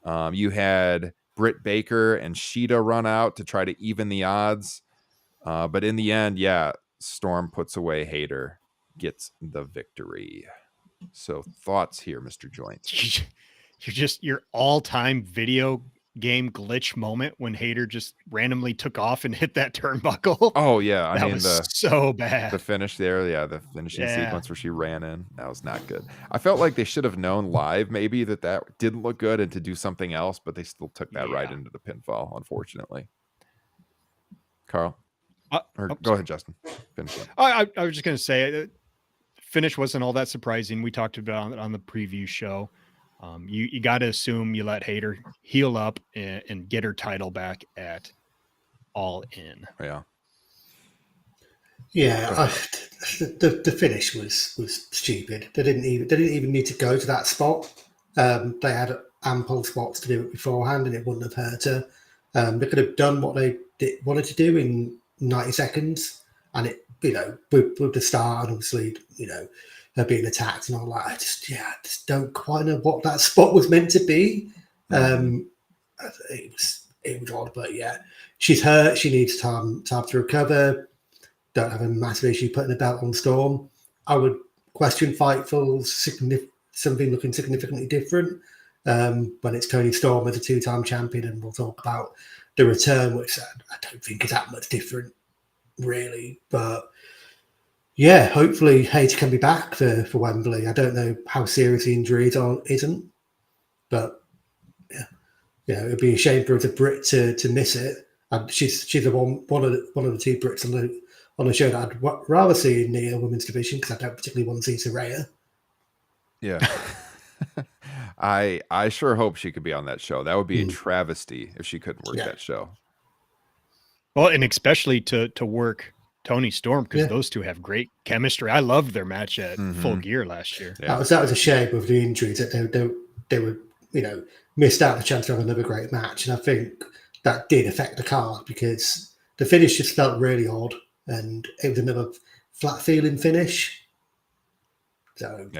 You had Britt Baker and Sheeta run out to try to even the odds. But in the end, Storm puts away Hayter, gets the victory. So thoughts here, Mr. Joints? Your all-time video game glitch moment when Hayter just randomly took off and hit that turnbuckle. Oh yeah, I mean, was so bad. The finish there, the finishing sequence where she ran in, that was not good. I felt like they should have known live maybe that didn't look good and to do something else, but they still took that right into the pinfall, unfortunately. Carl, go ahead, Justin. Finish it. I was just going to say, finish wasn't all that surprising. We talked about it on the preview show. You got to assume you let Hayter heal up and get her title back at All In. Yeah, the finish was stupid. They didn't even need to go to that spot. They had ample spots to do it beforehand, and it wouldn't have hurt her. They could have done what they wanted to do in 90 seconds, and it, with the start, and obviously, her being attacked and all that. I just don't quite know what that spot was meant to be. It was odd, but she's hurt. She needs time to recover. Don't have a massive issue putting a belt on Storm. I would question Fightful's something looking significantly different when it's Toni Storm as a 2-time champion, and we'll talk about the return, which I don't think is that much different, really. But hopefully Hayter can be back for Wembley. I don't know how serious the injury is or isn't, but it'd be a shame for the Brit to miss it. And she's the one of the two Brits on the show that I'd rather see in the women's division, because I don't particularly want to see Saraya. Yeah. I sure hope she could be on that show. That would be a travesty if she couldn't work that show. Well, and especially to work Toni Storm, because those two have great chemistry. I loved their match at Full Gear last year. That was a shame with the injuries that they were missed out the chance to have another great match, and I think that did affect the card because the finish just felt really odd, and it was another flat feeling finish. So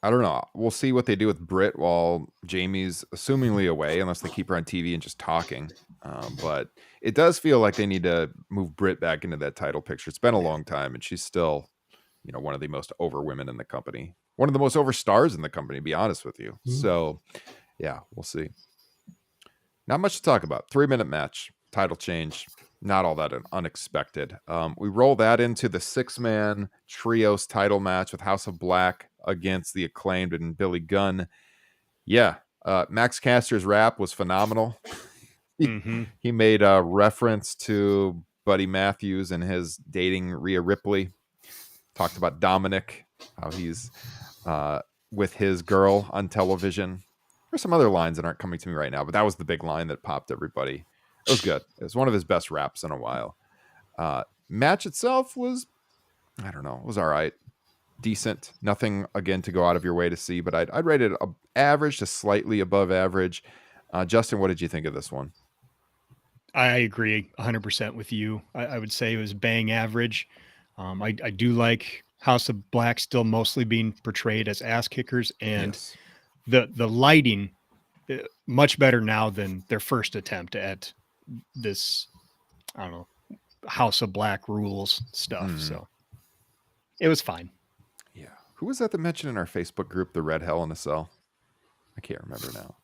I don't know. We'll see what they do with Britt while Jamie's assumingly away, unless they keep her on TV and just talking. But it does feel like they need to move Britt back into that title picture. It's been a long time, and she's still, one of the most over women in the company, one of the most over stars in the company, to be honest with you. So, we'll see. Not much to talk about. 3-minute match, title change. Not all that unexpected. We roll that into the 6-man trios title match with House of Black against the Acclaimed and Billy Gunn. Yeah, Max Caster's rap was phenomenal. He made a reference to Buddy Matthews and his dating Rhea Ripley. Talked about Dominic, how he's with his girl on television. There's some other lines that aren't coming to me right now, but that was the big line that popped everybody. It was good. It was one of his best raps in a while. Match itself was, I don't know, it was all right. Decent. Nothing, again, to go out of your way to see, but I'd rate it average to slightly above average. Justin, what did you think of this one? I agree 100% with you. I would say it was bang average. I do like House of Black still mostly being portrayed as ass kickers, and the lighting much better now than their first attempt at this, I don't know, House of Black rules stuff. So it was fine. Yeah. Who was that mentioned in our Facebook group, the Red Hell in a Cell? I can't remember now.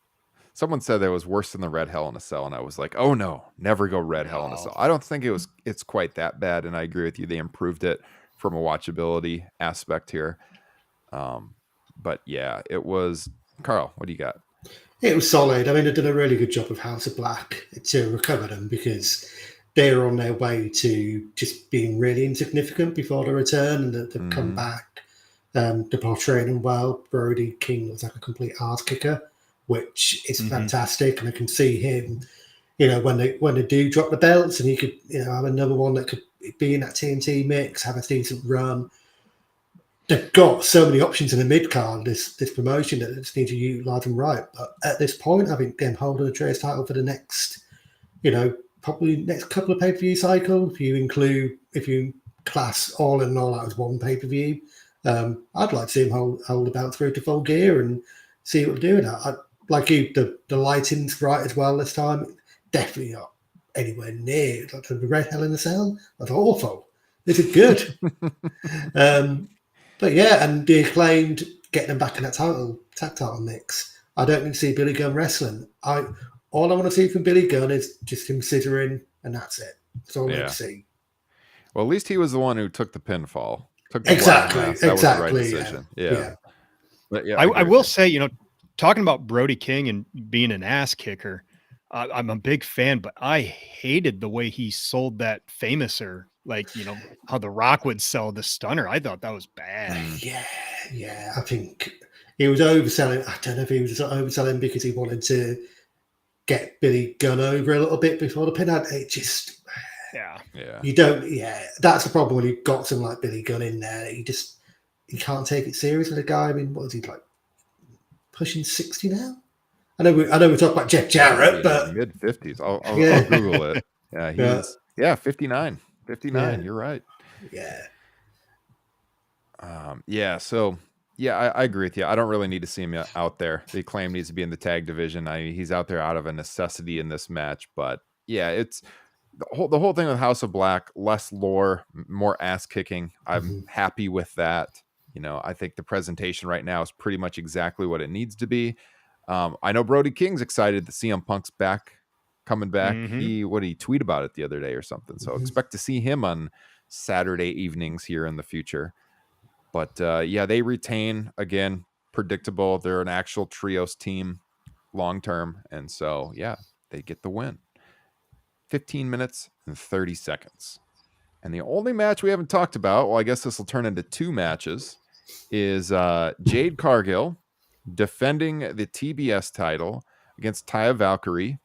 Someone said that it was worse than the Red Hell in a Cell, and I was like, oh no, never go Red Hell in a Cell. I don't think it's quite that bad, and I agree with you. They improved it from a watchability aspect here. But yeah, it was. Carl, what do you got? It was solid. I mean, they've done a really good job of House of Black to recover them, because they're on their way to just being really insignificant before the return, and they've come back. They're portraying them well. Brody King was like a complete ass kicker, which is fantastic, and I can see him, when they do drop the belts, and he could, have another one that could be in that TNT mix, have a decent run. They've got so many options in the mid card, this promotion, that they just need to utilize them right. But at this point, I think them holding the Trace title for the next, probably next couple of pay-per-view cycle, if you class All in All out as one pay-per-view, I'd like to see him hold the belt through to Full Gear and see what they're doing. Like you, the lighting's right as well this time. Definitely not anywhere near like the Red Hell in the Cell. That's awful. This is good. But yeah, and the Acclaimed getting them back in that tag title mix. I don't need to see Billy Gunn wrestling. All I want to see from Billy Gunn is just him scissoring, and that's it. That's all I need to see. Well, at least he was the one who took the pinfall. Exactly. That was the right decision. Yeah. But yeah, I will say, talking about Brody King and being an ass kicker, I'm a big fan, but I hated the way he sold that Famouser. Like, how The Rock would sell the stunner. I thought that was bad. Yeah. I think he was overselling. I don't know if he was overselling because he wanted to get Billy Gunn over a little bit before the pin out. It just, you don't. Yeah, that's the problem when you've got someone like Billy Gunn in there. You can't take it serious with a guy. I mean, what is he like? Pushing 60 now? I know we talk about Jeff Jarrett, but mid 50s. I'll Google it. Yeah, he's 59. 59. You're right. Yeah. So I agree with you. I don't really need to see him out there. The Acclaim needs to be in the tag division. He's out there out of a necessity in this match, but yeah, it's the whole thing with House of Black, less lore, more ass kicking. I'm happy with that. I think the presentation right now is pretty much exactly what it needs to be. I know Brody King's excited that CM Punk's coming back. He tweet about it the other day or something. So expect to see him on Saturday evenings here in the future. But they retain, again, predictable. They're an actual trios team long term. And so, they get the win. 15 minutes and 30 seconds. And the only match we haven't talked about, well, I guess this will turn into two matches, is Jade Cargill defending the TBS title against Taya Valkyrie.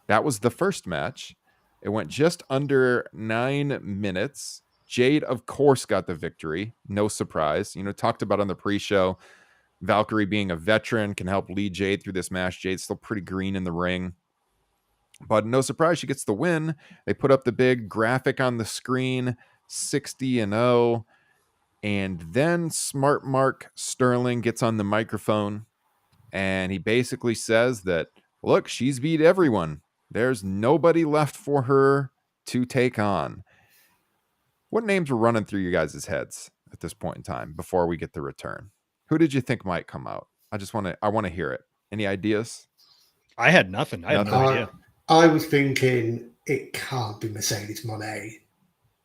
That was the first match. It went just under 9 minutes. Jade, of course, got the victory. No surprise. Talked about on the pre-show, Valkyrie being a veteran can help lead Jade through this match. Jade's still pretty green in the ring. But no surprise, she gets the win. They put up the big graphic on the screen, 60-0. And then Smart Mark Sterling gets on the microphone, and he basically says that, look, she's beat everyone. There's nobody left for her to take on. What names were running through you guys' heads at this point in time before we get the return? Who did you think might come out? I want to hear it. Any ideas? I had nothing. I had no idea. I was thinking it can't be Mercedes Moné.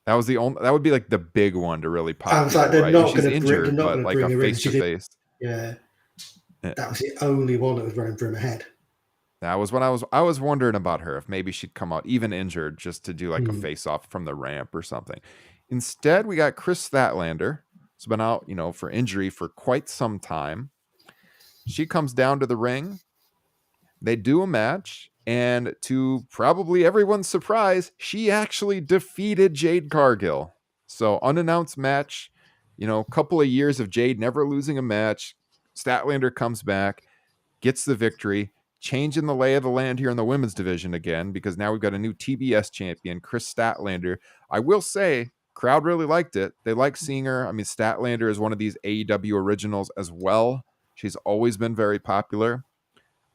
That would be like the big one to really pop. I was like, they're not going to injured, but like a face to face. Yeah. That was the only one that was running through my head. That was when I was wondering about her, if maybe she'd come out even injured just to do like a face off from the ramp or something. Instead, we got Kris Statlander. Who's been out, for injury for quite some time. She comes down to the ring. They do a match, and to probably everyone's surprise, she actually defeated Jade Cargill. So unannounced match, couple of years of Jade never losing a match. Statlander comes back, gets the victory, changing the lay of the land here in the women's division again, because now we've got a new TBS champion, Kris Statlander. I will say, crowd really liked it. They like seeing her. I mean, Statlander is one of these AEW originals as well. She's always been very popular.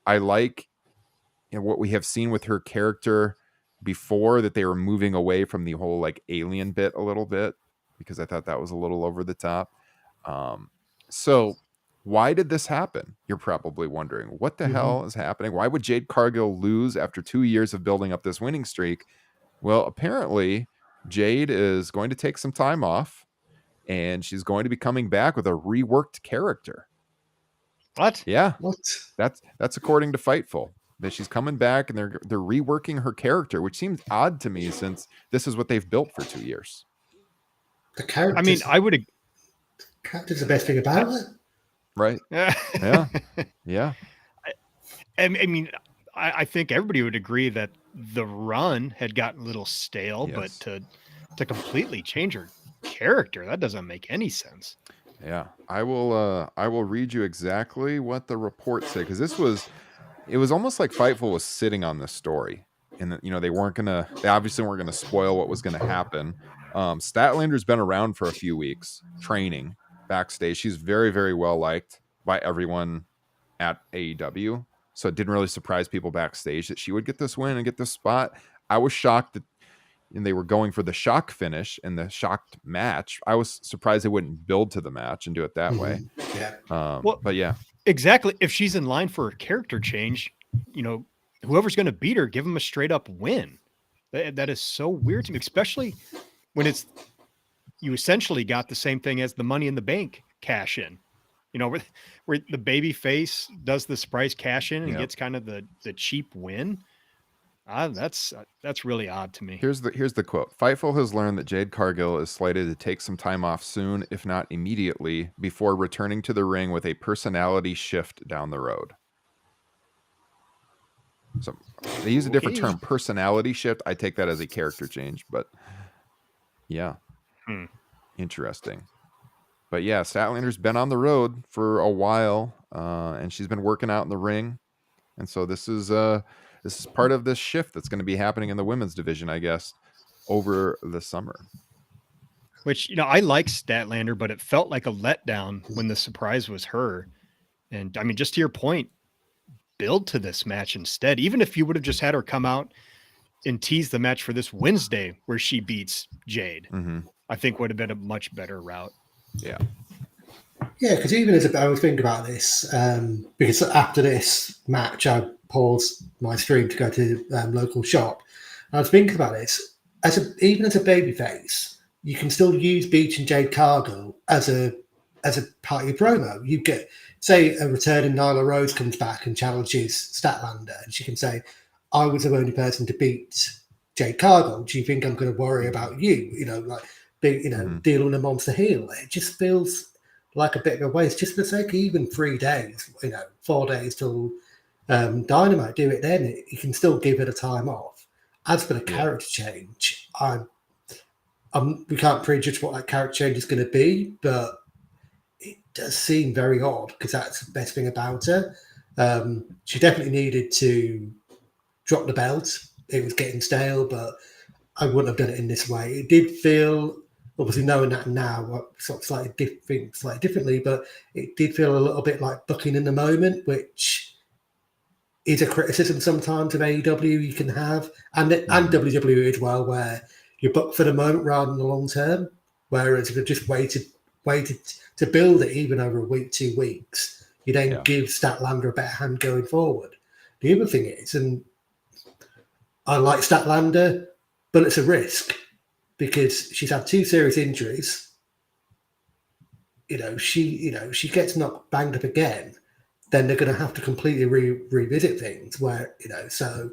I like what we have seen with her character before, that they were moving away from the whole like alien bit a little bit, because I thought that was a little over the top. So why did this happen? You're probably wondering, what the hell is happening? Why would Jade Cargill lose after 2 years of building up this winning streak? Well, apparently Jade is going to take some time off, and she's going to be coming back with a reworked character. What? Yeah. What? That's according to Fightful. That she's coming back and they're reworking her character, which seems odd to me since this is what they've built for 2 years. The character. I mean, I would. Character's the best thing about it. Right. Yeah. Yeah. I mean, I think everybody would agree that the run had gotten a little stale, but to completely change her character, that doesn't make any sense. Yeah. I will read you exactly what the report said, because it was almost like Fightful was sitting on this story, and they obviously weren't gonna spoil what was gonna happen. Statlander's been around for a few weeks training backstage. She's very, very well liked by everyone at AEW. So it didn't really surprise people backstage that she would get this win and get this spot. I was shocked that they were going for the shock finish and the shocked match. I was surprised they wouldn't build to the match and do it that way. Yeah. But yeah. Exactly. If she's in line for a character change, whoever's going to beat her, give them a straight up win. That is so weird to me, especially when you essentially got the same thing as the Money in the Bank cash in, where the baby face does the surprise cash in and gets kind of the cheap win. That's really odd to me. Here's the quote. Fightful has learned that Jade Cargill is slated to take some time off soon, if not immediately, before returning to the ring with a personality shift down the road. So they use a different term, personality shift. I take that as a character change, but yeah. Interesting. But yeah, Statlander's been on the road for a while, and she's been working out in the ring. And so this is part of this shift that's going to be happening in the women's division, I guess, over the summer. Which, I like Statlander, but it felt like a letdown when the surprise was her. And I mean, just to your point, build to this match instead. Even if you would have just had her come out and tease the match for this Wednesday where she beats Jade, I think would have been a much better route. Yeah. Yeah, because even I was thinking about this, because after this match, I paused my stream to go to local shop. And I was thinking about this. Even as a babyface, you can still use Beach and Jade Cargill as a party promo. You get, say, a returning Nyla Rose comes back and challenges Statlander, and she can say, "I was the only person to beat Jade Cargill. Do you think I'm going to worry about you? Dealing a monster heel." It just feels like a bit of a waste, just for the sake of even 3 days, 4 days till Dynamite. Do it then. You can still give it a time off. As for the character change, we can't prejudge what that character change is going to be, but it does seem very odd because that's the best thing about her. She definitely needed to drop the belt. It was getting stale, but I wouldn't have done it in this way. It did feel, obviously knowing that now, sort of slightly differently, but it did feel a little bit like booking in the moment, which is a criticism sometimes of AEW you can have, and WWE as well, where you book for the moment rather than the long term. Whereas if you just waited to build it even over a week, 2 weeks, you then give Statlander a better hand going forward. The other thing is, and I like Statlander, but it's a risk because she's had 2 serious injuries. she gets knocked banged up again, then they're going to have to completely revisit things. Where so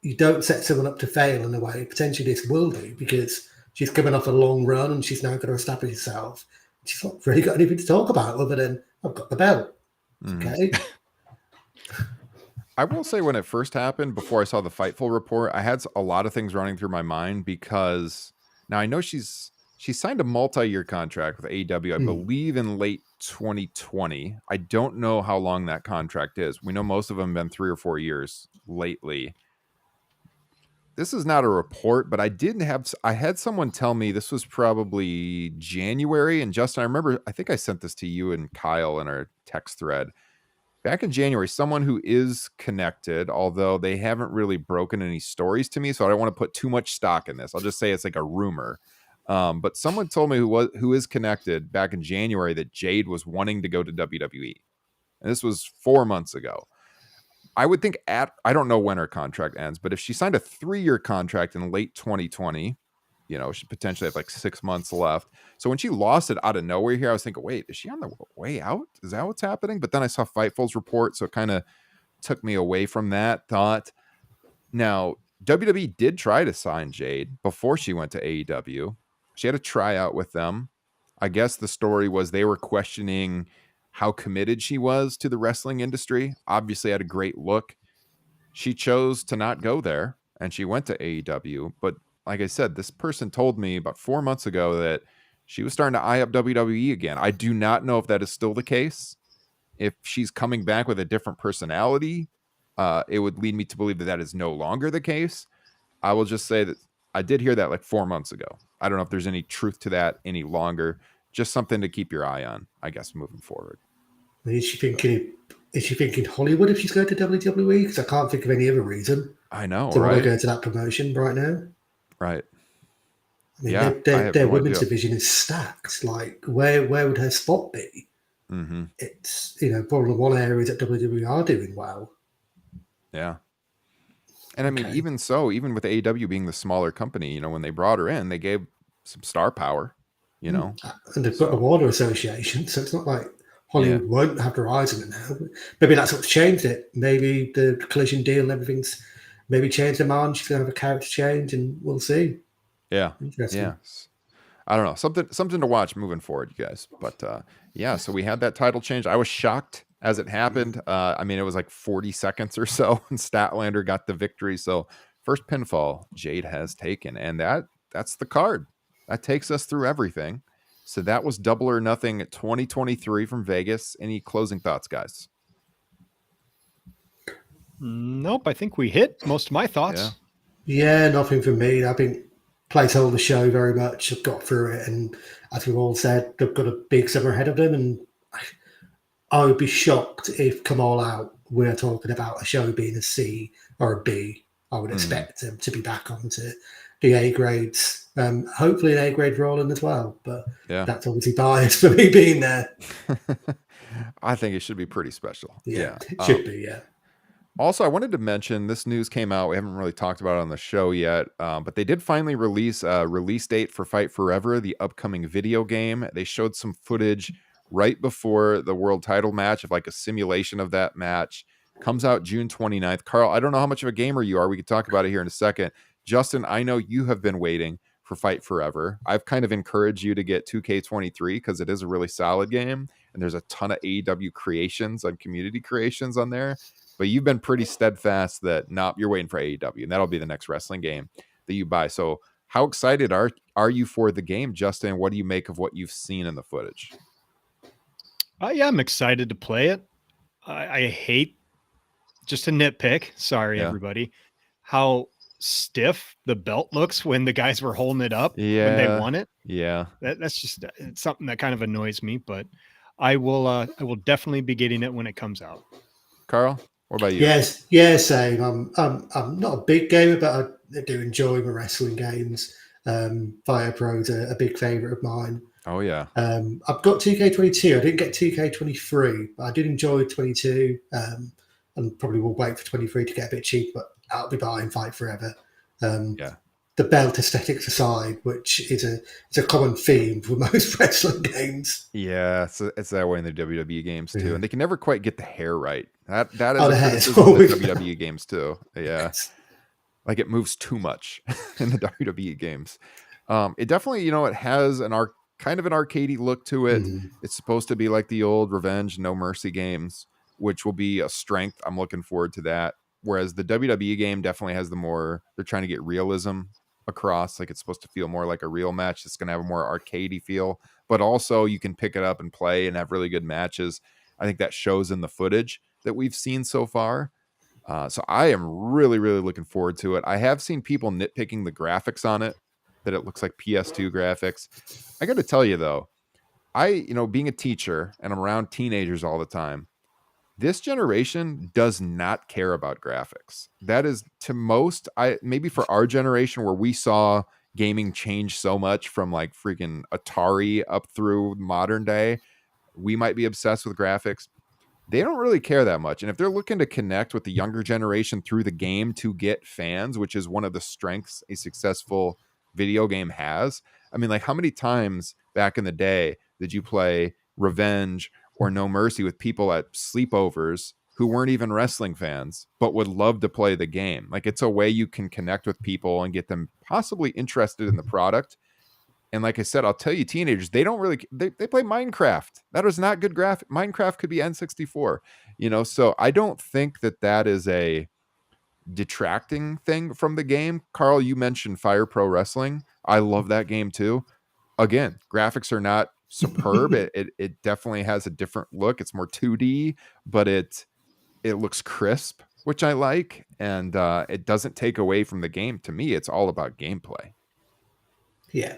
you don't set someone up to fail in a way potentially this will do, because she's coming off a long run and she's now going to establish herself. She's not really got anything to talk about other than I've got the belt. Okay. I will say when it first happened, before I saw the Fightful report, I had a lot of things running through my mind, because now I know she signed a multi-year contract with AEW, I believe in late 2020. I don't know how long that contract is. We know most of them have been 3 or 4 years lately. This is not a report, but I had someone tell me this was probably January. And Justin, I remember, I think I sent this to you and Kyle in our text thread. Back in January, someone who is connected, although they haven't really broken any stories to me, so I don't want to put too much stock in this. I'll just say it's like a rumor. But someone told me who is connected back in January that Jade was wanting to go to WWE. And this was 4 months ago. I would think I don't know when her contract ends, but if she signed a 3-year contract in late 2020, she potentially have like 6 months left. So when she lost it out of nowhere here, I was thinking, wait, is she on the way out? Is that what's happening? But then I saw Fightful's report, so it kind of took me away from that thought. Now, WWE did try to sign Jade before she went to AEW. She had a tryout with them. I guess the story was they were questioning how committed she was to the wrestling industry. Obviously had a great look. She chose to not go there, and she went to AEW. But like I said, this person told me about 4 months ago that she was starting to eye up WWE again. I do not know if that is still the case. If she's coming back with a different personality, it would lead me to believe that that is no longer the case. I will just say that I did hear that like 4 months ago. I don't know if there's any truth to that any longer. Just something to keep your eye on, I guess, moving forward. Is she thinking Hollywood if she's going to WWE? Because I can't think of any other reason. I know, to right? want to go to that promotion right now. Right. I mean, their women's division is stacked. Like, where would her spot be? Mm-hmm. It's probably one area that WWE are doing well. Yeah. And I mean, even with AEW being the smaller company, when they brought her in, they gave some star power. And they've got a Warner Association, so it's not like Hollywood won't have their eyes on it now. Maybe that's what's changed it. Maybe the Collision deal and everything's maybe changed her mind. She's going to have a character change, and we'll see. Yeah. Yeah. I don't know. Something to watch moving forward, you guys. But so we had that title change. I was shocked as it happened. I mean, it was like 40 seconds or so, and Statlander got the victory. So first pinfall Jade has taken, and that's the card. That takes us through everything. So that was Double or Nothing 2023 from Vegas. Any closing thoughts, guys? Nope. I think we hit most of my thoughts. Yeah, nothing from me. I think placeholder show very much. I've got through it, and as we've all said, they've got a big summer ahead of them. And I would be shocked if Come All Out we're talking about a show being a C or a B. I would expect them to be back onto the A grades. Hopefully an A grade rolling as well, but that's obviously biased for me being there. I think it should be pretty special. Yeah. It should be, yeah. Also, I wanted to mention this news came out. We haven't really talked about it on the show yet, but they did finally release a release date for Fight Forever, the upcoming video game. They showed some footage right before the world title match of like a simulation of that match. Comes out June 29th. Carl, I don't know how much of a gamer you are. We could talk about it here in a second. Justin, I know you have been waiting for Fight Forever. I've kind of encouraged you to get 2K23 because it is a really solid game, and there's a ton of AEW creations and community creations on there. But you've been pretty steadfast that you're waiting for AEW, and that'll be the next wrestling game that you buy. So how excited are you for the game, Justin? What do you make of what you've seen in the footage? Yeah, I'm excited to play it. I hate, just a nitpick, sorry, everybody, how stiff the belt looks when the guys were holding it up when they won it. Yeah. That's just something that kind of annoys me, but I will definitely be getting it when it comes out. Carl, what about you? Yes, same. I'm not a big gamer, but I do enjoy my wrestling games. Fire Pro's a big favorite of mine. Oh yeah. I've got 2K22. I didn't get 2K23, but I did enjoy 22. And probably will wait for 23 to get a bit cheap, but I'll be buying Fight Forever. the belt aesthetics aside, which is a common theme for most wrestling games. Yeah, it's that way in the WWE games too, Yeah. and they can never quite get the hair right. That is Oh, a the hair's criticism of the always WWE games too. Yeah, like it moves too much in the WWE games. It definitely, you know, it has kind of an arcadey look to it. Mhm. It's supposed to be like the old Revenge No Mercy games, which will be a strength. I'm looking forward to that. Whereas the WWE game definitely has they're trying to get realism across. Like it's supposed to feel more like a real match. It's going to have a more arcadey feel, but also you can pick it up and play and have really good matches. I think that shows in the footage that we've seen so far. So I am really, really looking forward to it. I have seen people nitpicking the graphics on it, that it looks like PS2 graphics. I got to tell you though, being a teacher and I'm around teenagers all the time, this generation does not care about graphics. That is to most, maybe for our generation where we saw gaming change so much from like freaking Atari up through modern day, we might be obsessed with graphics. They don't really care that much. And if they're looking to connect with the younger generation through the game to get fans, which is one of the strengths a successful video game has. I mean, like how many times back in the day did you play Revenge or No Mercy with people at sleepovers who weren't even wrestling fans, but would love to play the game? Like it's a way you can connect with people and get them possibly interested in the product. And like I said, I'll tell you, teenagers, they don't really, they play Minecraft. That is not good graphic. Minecraft could be N64, so I don't think that is a detracting thing from the game. Carl, you mentioned Fire Pro Wrestling. I love that game too. Again, graphics are not superb. It definitely has a different look. It's more 2D, but it looks crisp, which I like. And it doesn't take away from the game. To me, it's all about gameplay. Yeah.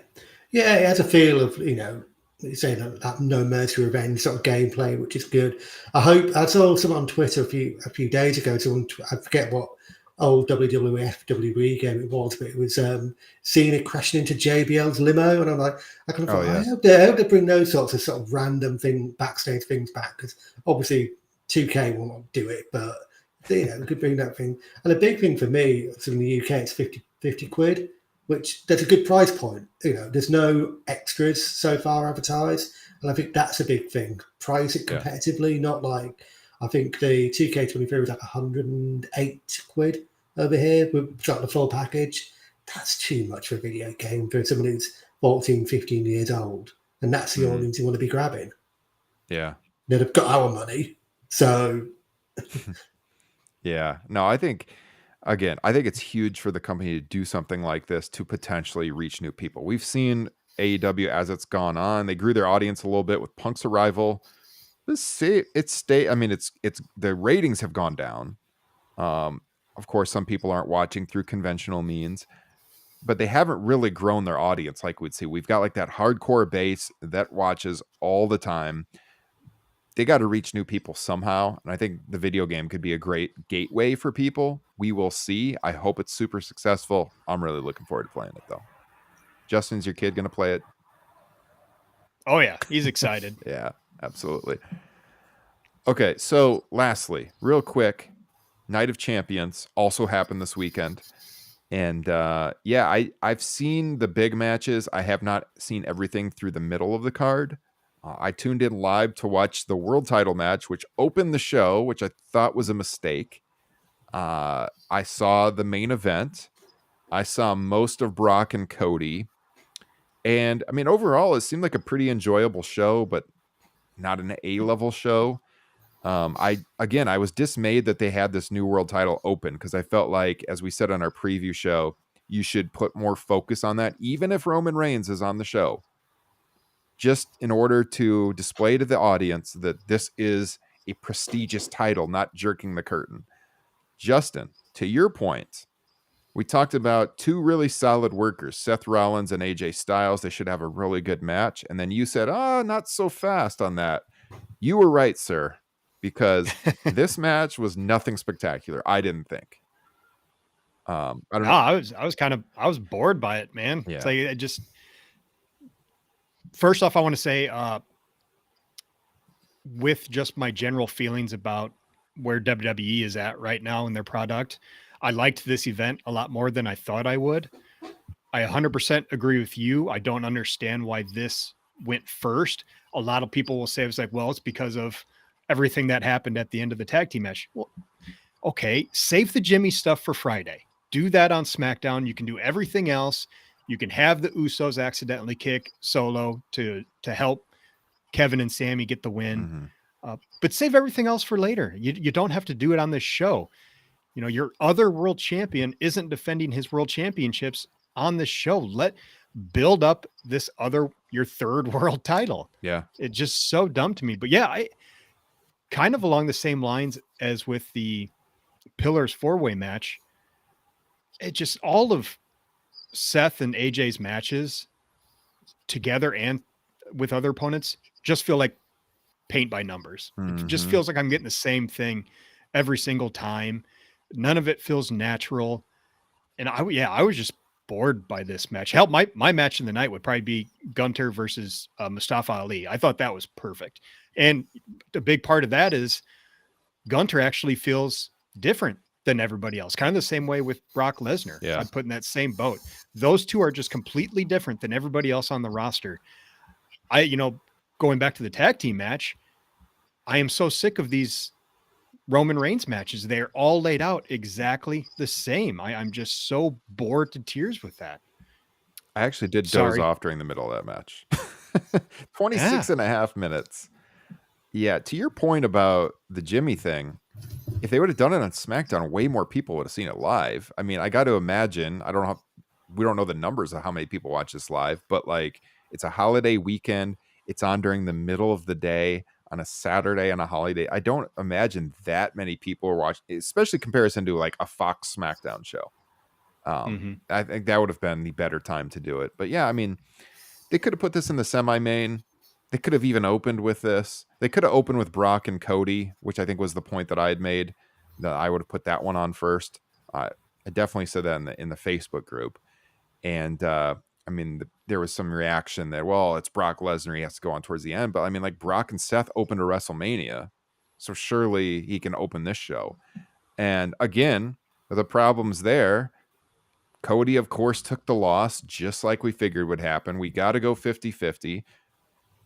Yeah, it has a feel of, you say that No Mercy Revenge sort of gameplay, which is good. I saw someone on Twitter a few days ago, I forget what old WWF, WWE game it was, but it was Cena crashing into JBL's limo. And I'm like, I hope they bring those sorts of sort of random backstage things back, because obviously 2K will not do it, but we could bring that thing. And a big thing for me, so in the UK, it's 50 quid, which there's a good price point. There's no extras so far advertised. And I think that's a big thing. Price it competitively, not like, I think the 2K23 was like 108 quid over here with like the full package. That's too much for a video game for someone who's 14, 15 years old. And that's the audience you want to be grabbing. Yeah. They've got our money. So. Yeah. No, I think it's huge for the company to do something like this to potentially reach new people. We've seen AEW as it's gone on. They grew their audience a little bit with Punk's arrival. The ratings have gone down. Of course, some people aren't watching through conventional means, but they haven't really grown their audience like we'd see. We've got like that hardcore base that watches all the time. They got to reach new people somehow. And I think the video game could be a great gateway for people. We will see. I hope it's super successful. I'm really looking forward to playing it though. Justin's your kid going to play it? Oh yeah. He's excited. Yeah, absolutely. Okay. So lastly, real quick, Night of Champions also happened this weekend. And I've seen the big matches. I have not seen everything through the middle of the card. I tuned in live to watch the world title match, which opened the show, which I thought was a mistake. I saw the main event. I saw most of Brock and Cody. And I mean, overall, it seemed like a pretty enjoyable show, but not an A-level show. I was dismayed that they had this new world title open, because I felt like, as we said on our preview show, you should put more focus on that, even if Roman Reigns is on the show, just in order to display to the audience that this is a prestigious title, not jerking the curtain. Justin, to your point, we talked about two really solid workers, Seth Rollins and AJ Styles. They should have a really good match. And then you said, not so fast on that. You were right, sir, because this match was nothing spectacular. I didn't think. I don't know. I was bored by it, man. Yeah. It's like, first off, I want to say, with just my general feelings about where WWE is at right now in their product, I liked this event a lot more than I thought I would. I 100% agree with you. I don't understand why this went first. A lot of people will say it's like, well, it's because of everything that happened at the end of the tag team match. Well, okay, save the Jimmy stuff for Friday. Do that on SmackDown. You can do everything else. You can have the Usos accidentally kick Solo to help Kevin and Sammy get the win. But save everything else for later. You don't have to do it on this show. You know, your other world champion isn't defending his world championships on this show. Build up your third world title. Yeah. It's just so dumb to me. But yeah, I kind of along the same lines as with the Pillars 4-way match. It just all of Seth and AJ's matches together and with other opponents just feel like paint by numbers. It just feels like I'm getting the same thing every single time. None of it feels natural. And I was just bored by this match. Hell, my match in the night would probably be Gunter versus Mustafa Ali. I thought that was perfect. And a big part of that is Gunter actually feels different than everybody else. Kind of the same way with Brock Lesnar. Yeah. I'd put in that same boat. Those two are just completely different than everybody else on the roster. Going back to the tag team match, I am so sick of these Roman Reigns matches. They're all laid out exactly the same. I'm just so bored to tears with that. I actually did doze off during the middle of that match. 26 and a half minutes. Yeah, to your point about the Jimmy thing, if they would have done it on SmackDown, way more people would have seen it live. I mean, I got to imagine, we don't know the numbers of how many people watch this live, but like it's a holiday weekend. It's on during the middle of the day on a Saturday on a holiday. I don't imagine that many people are watching, especially comparison to like a Fox SmackDown show. I think that would have been the better time to do it. But yeah, I mean, they could have put this in the semi-main. They could have even opened with this. They could have opened with Brock and Cody, which I think was the point that I had made, that I would have put that one on first. I definitely said that in the Facebook group. And I mean, there was some reaction that, well, it's Brock Lesnar, he has to go on towards the end. But I mean, like Brock and Seth opened a WrestleMania, so surely he can open this show. And again, the problems there, Cody, of course, took the loss, just like we figured would happen. We got to go 50-50.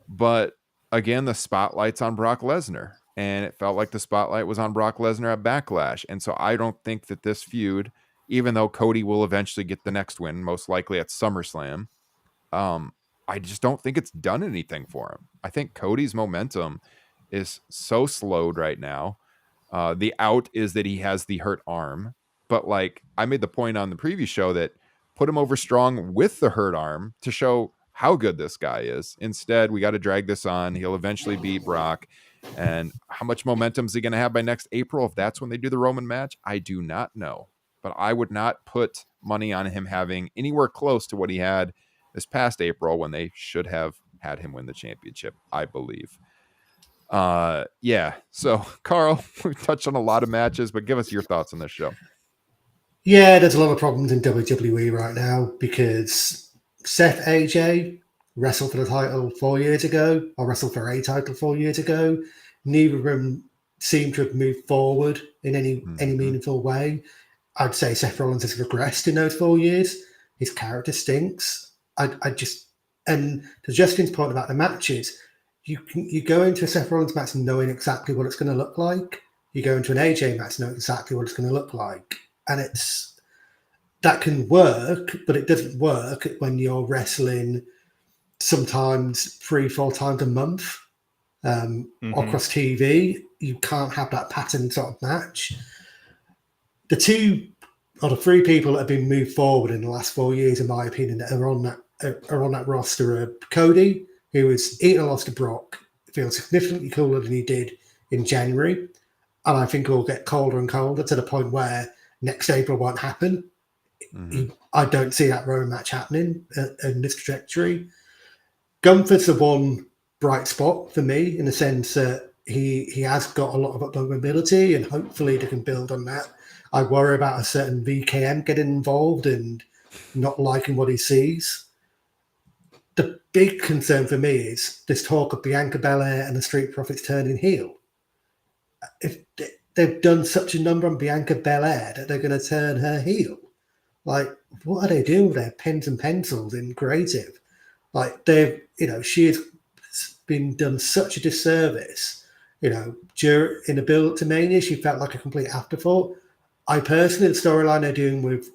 But again, the spotlight's on Brock Lesnar, and it felt like the spotlight was on Brock Lesnar at Backlash. And so I don't think that this feud, even though Cody will eventually get the next win, most likely at SummerSlam, I just don't think it's done anything for him. I think Cody's momentum is so slowed right now. The out is that he has the hurt arm. But like I made the point on the previous show that put him over strong with the hurt arm to show how good this guy is. Instead, we got to drag this on. He'll eventually beat Brock. And how much momentum is he going to have by next April? If that's when they do the Roman match, I do not know. But I would not put money on him having anywhere close to what he had this past April when they should have had him win the championship, I believe. Yeah. So, Carl, we've touched on a lot of matches, but give us your thoughts on this show. Yeah, there's a lot of problems in WWE right now because Seth AJ wrestled for the title 4 years ago, or wrestled for a title 4 years ago. Neither of them seem to have moved forward in any meaningful way. I'd say Seth Rollins has regressed in those 4 years. His character stinks. And to Justin's point about the matches, you go into a Seth Rollins match knowing exactly what it's going to look like. You go into an AJ match knowing exactly what it's going to look like. And that can work, but it doesn't work when you're wrestling sometimes 3-4 times a month across TV. You can't have that pattern sort of match. The two or the three people that have been moved forward in the last 4 years, in my opinion, that are on that roster are Cody, who has eaten a loss to Brock, feels significantly cooler than he did in January, and I think will get colder and colder to the point where next April won't happen. I don't see that Roman match happening in this trajectory. Gunther's the one bright spot for me in the sense that he has got a lot of upward mobility, and hopefully they can build on that. I worry about a certain VKM getting involved and not liking what he sees. The big concern for me is this talk of Bianca Belair and the Street Profits turning heel. If they've done such a number on Bianca Belair that they're going to turn her heel, Like, what are they doing with their pens and pencils in creative? Like, they've, she has been done such a disservice. In the build to Mania, she felt like a complete afterthought. I personally, the storyline they're doing with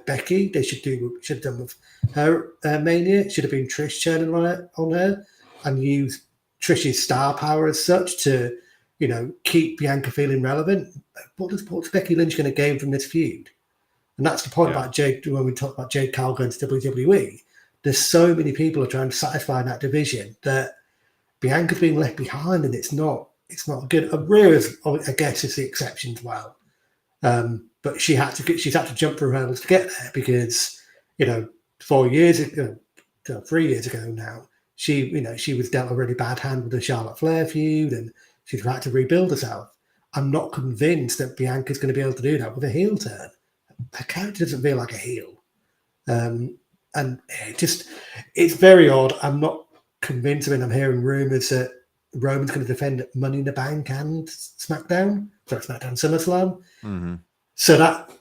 Becky, they should have done with her Mania. It should have been Trish turning on her and use Trish's star power as such to, keep Bianca feeling relevant. What's Becky Lynch going to gain from this feud? And that's the point about Jade, when we talk about Jade Cargill going to WWE. There's so many people are trying to satisfy in that division that Bianca's being left behind, and it's not good. Rhea's, I guess, is the exception as well. But she's had to jump through hurdles to get there because 3 years ago now, she was dealt a really bad hand with the Charlotte Flair feud, and she's had to rebuild herself. I'm not convinced that Bianca's going to be able to do that with a heel turn. Her character doesn't feel like a heel, and it's very odd. I'm not convinced. I'm hearing rumors that Roman's going to defend Money in the Bank and SmackDown SummerSlam. Mm-hmm. So that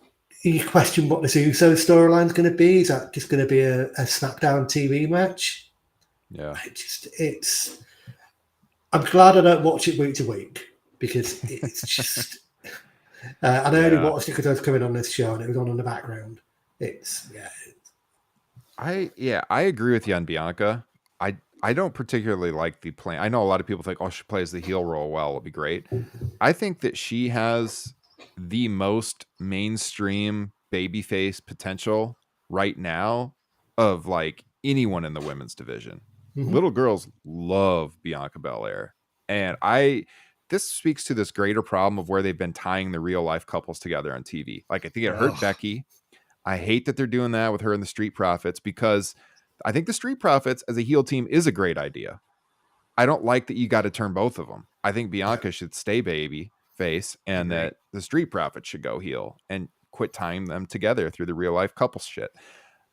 you question what this Uso storyline is going to be. Is that just going to be a SmackDown TV match? Yeah. I'm glad I don't watch it week to week because it's just. I only watched it because I was coming on this show and it was on in the background. I agree with you on Bianca. I don't particularly like the plan. I know a lot of people think, oh, she plays the heel role well, it'll be great. I think that she has the most mainstream babyface potential right now of like anyone in the women's division. Mm-hmm. Little girls love Bianca Belair. And this speaks to this greater problem of where they've been tying the real life couples together on TV. Like, I think it hurt Becky. I hate that they're doing that with her and the Street Profits because I think the Street Profits as a heel team is a great idea. I don't like that you got to turn both of them. I think Bianca should stay baby face and that the Street Profits should go heel and quit tying them together through the real life couples shit.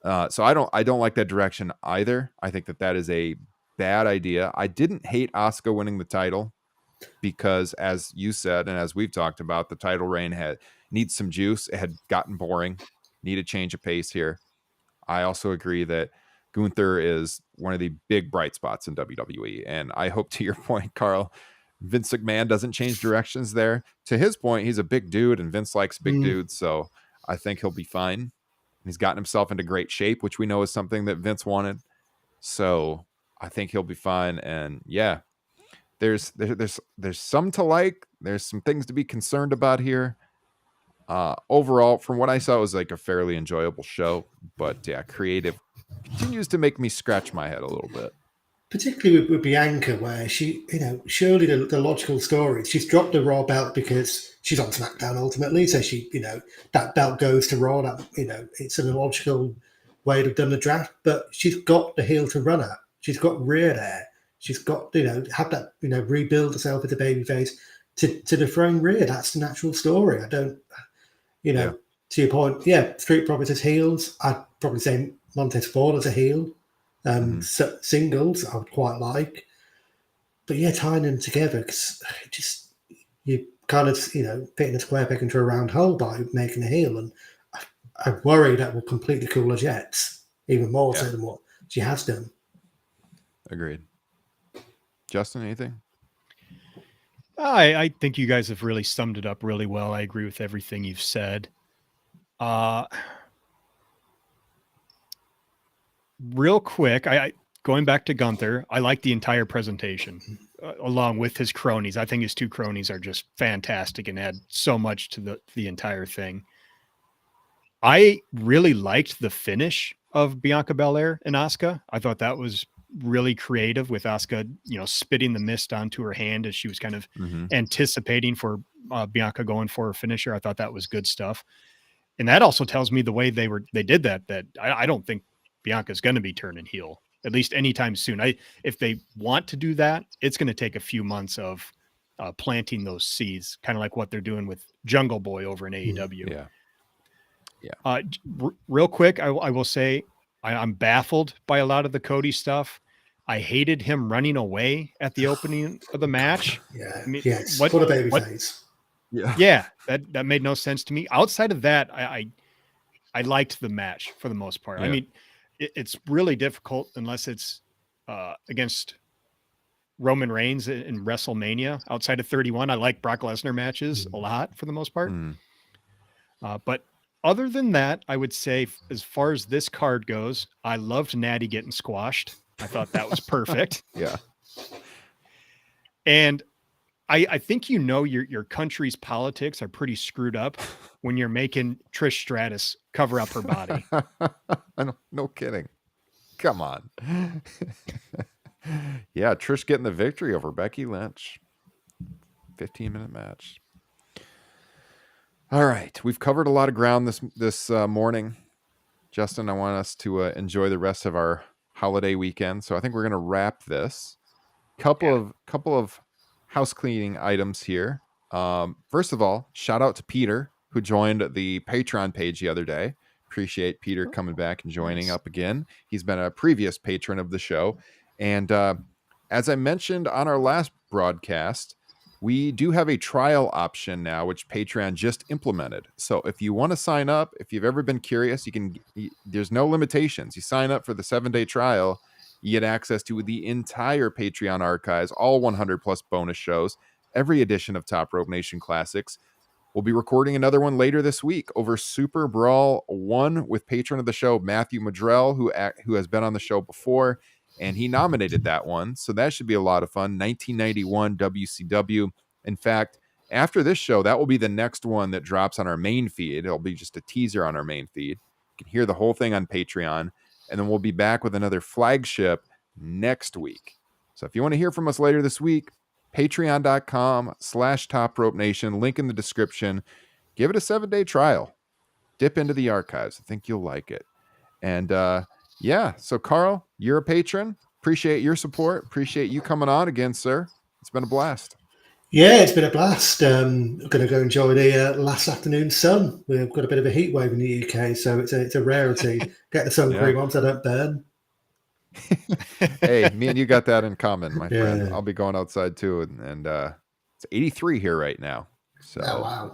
So I don't like that direction either. I think that is a bad idea. I didn't hate Asuka winning the title because, as you said, and as we've talked about, the title reign needs some juice. It had gotten boring. Need a change of pace here. I also agree that Gunther is one of the big bright spots in WWE. And I hope, to your point, Carl, Vince McMahon doesn't change directions there. To his point, he's a big dude and Vince likes big dudes. So I think he'll be fine. He's gotten himself into great shape, which we know is something that Vince wanted. So I think he'll be fine. And yeah, there's some to like. There's some things to be concerned about here. Overall, from what I saw, it was like a fairly enjoyable show. But yeah, creative continues to make me scratch my head a little bit. Particularly with Bianca, where she, surely the logical story, she's dropped the Raw belt because she's on SmackDown ultimately. So she, that belt goes to Raw. That, it's a logical way to have done the draft. But she's got the heel to run at. She's got Rhea there. She's got, have that, rebuild herself as a babyface to dethrone Rhea. That's the natural story. I don't, to your point, Street Profits as heels. I'd probably say Montez Ford as a heel. Singles I would quite like, but tying them together because you kind of fitting a square peg into a round hole by making a heel, and I worry that will completely cool the Jets even more so than what she has done. Agreed. Justin, anything? I think you guys have really summed it up really well. I agree with everything you've said. Real quick, going back to Gunther, I like the entire presentation along with his cronies. I think his two cronies are just fantastic and add so much to the entire thing. I really liked the finish of Bianca Belair and Asuka. I thought that was really creative with Asuka, spitting the mist onto her hand as she was kind of anticipating for Bianca going for her finisher. I thought that was good stuff. And that also tells me the way they did that I don't think Bianca's going to be turning heel, at least anytime soon. If they want to do that, it's going to take a few months of planting those seeds, kind of like what they're doing with Jungle Boy over in AEW. Yeah. Real quick, I will say I'm baffled by a lot of the Cody stuff. I hated him running away at the opening of the match. Yeah. I mean, what a baby face. Yeah. That made no sense to me. Outside of that, I liked the match for the most part. Yeah. I mean, it's really difficult unless it's against Roman Reigns in WrestleMania. Outside of 31, I like Brock Lesnar matches a lot for the most part. But other than that, I would say as far as this card goes, I loved Natty getting squashed. I thought that was perfect. Yeah. And I think your country's politics are pretty screwed up when you're making Trish Stratus cover up her body. No kidding. Come on. Yeah, Trish getting the victory over Becky Lynch. 15-minute match. All right, we've covered a lot of ground this morning. Justin, I want us to enjoy the rest of our holiday weekend, so I think we're going to wrap this. Couple of house cleaning items here. First of all, shout out to Peter, who joined the Patreon page the other day. Appreciate Peter coming back and joining up again. He's been a previous patron of the show. And as I mentioned on our last broadcast, we do have a trial option now, which Patreon just implemented. So if you want to sign up, if you've ever been curious, there's no limitations. You sign up for the 7-day trial, you get access to the entire Patreon archives, all 100 plus bonus shows, every edition of Top Rope Nation Classics. We'll be recording another one later this week over Super Brawl 1 with patron of the show, Matthew Madrell, who has been on the show before, and he nominated that one. So that should be a lot of fun. 1991 WCW. In fact, after this show, that will be the next one that drops on our main feed. It'll be just a teaser on our main feed. You can hear the whole thing on Patreon. And then we'll be back with another flagship next week. So if you want to hear from us later this week, patreon.com/Top Rope Nation, link in the description. Give it a 7-day trial. Dip into the archives. I think you'll like it. And yeah, so Carl, you're a patron. Appreciate your support. Appreciate you coming on again, sir. It's been a blast. Yeah, it's been a blast. I'm going to go enjoy the last afternoon sun. We've got a bit of a heat wave in the UK, so it's a rarity. Get the sun cream on so I don't burn. Hey, me and you got that in common, my friend. I'll be going outside too, and it's 83 here right now. So wow.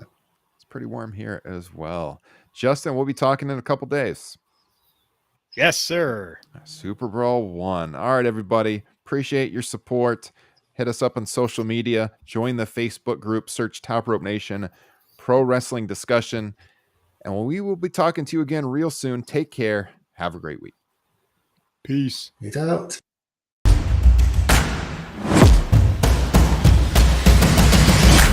It's pretty warm here as well. Justin, we'll be talking in a couple days. Yes, sir. Super Brawl 1. All right, everybody. Appreciate your support. Hit us up on social media. Join the Facebook group. Search Top Rope Nation Pro Wrestling Discussion. And we will be talking to you again real soon. Take care. Have a great week. Peace. Get out.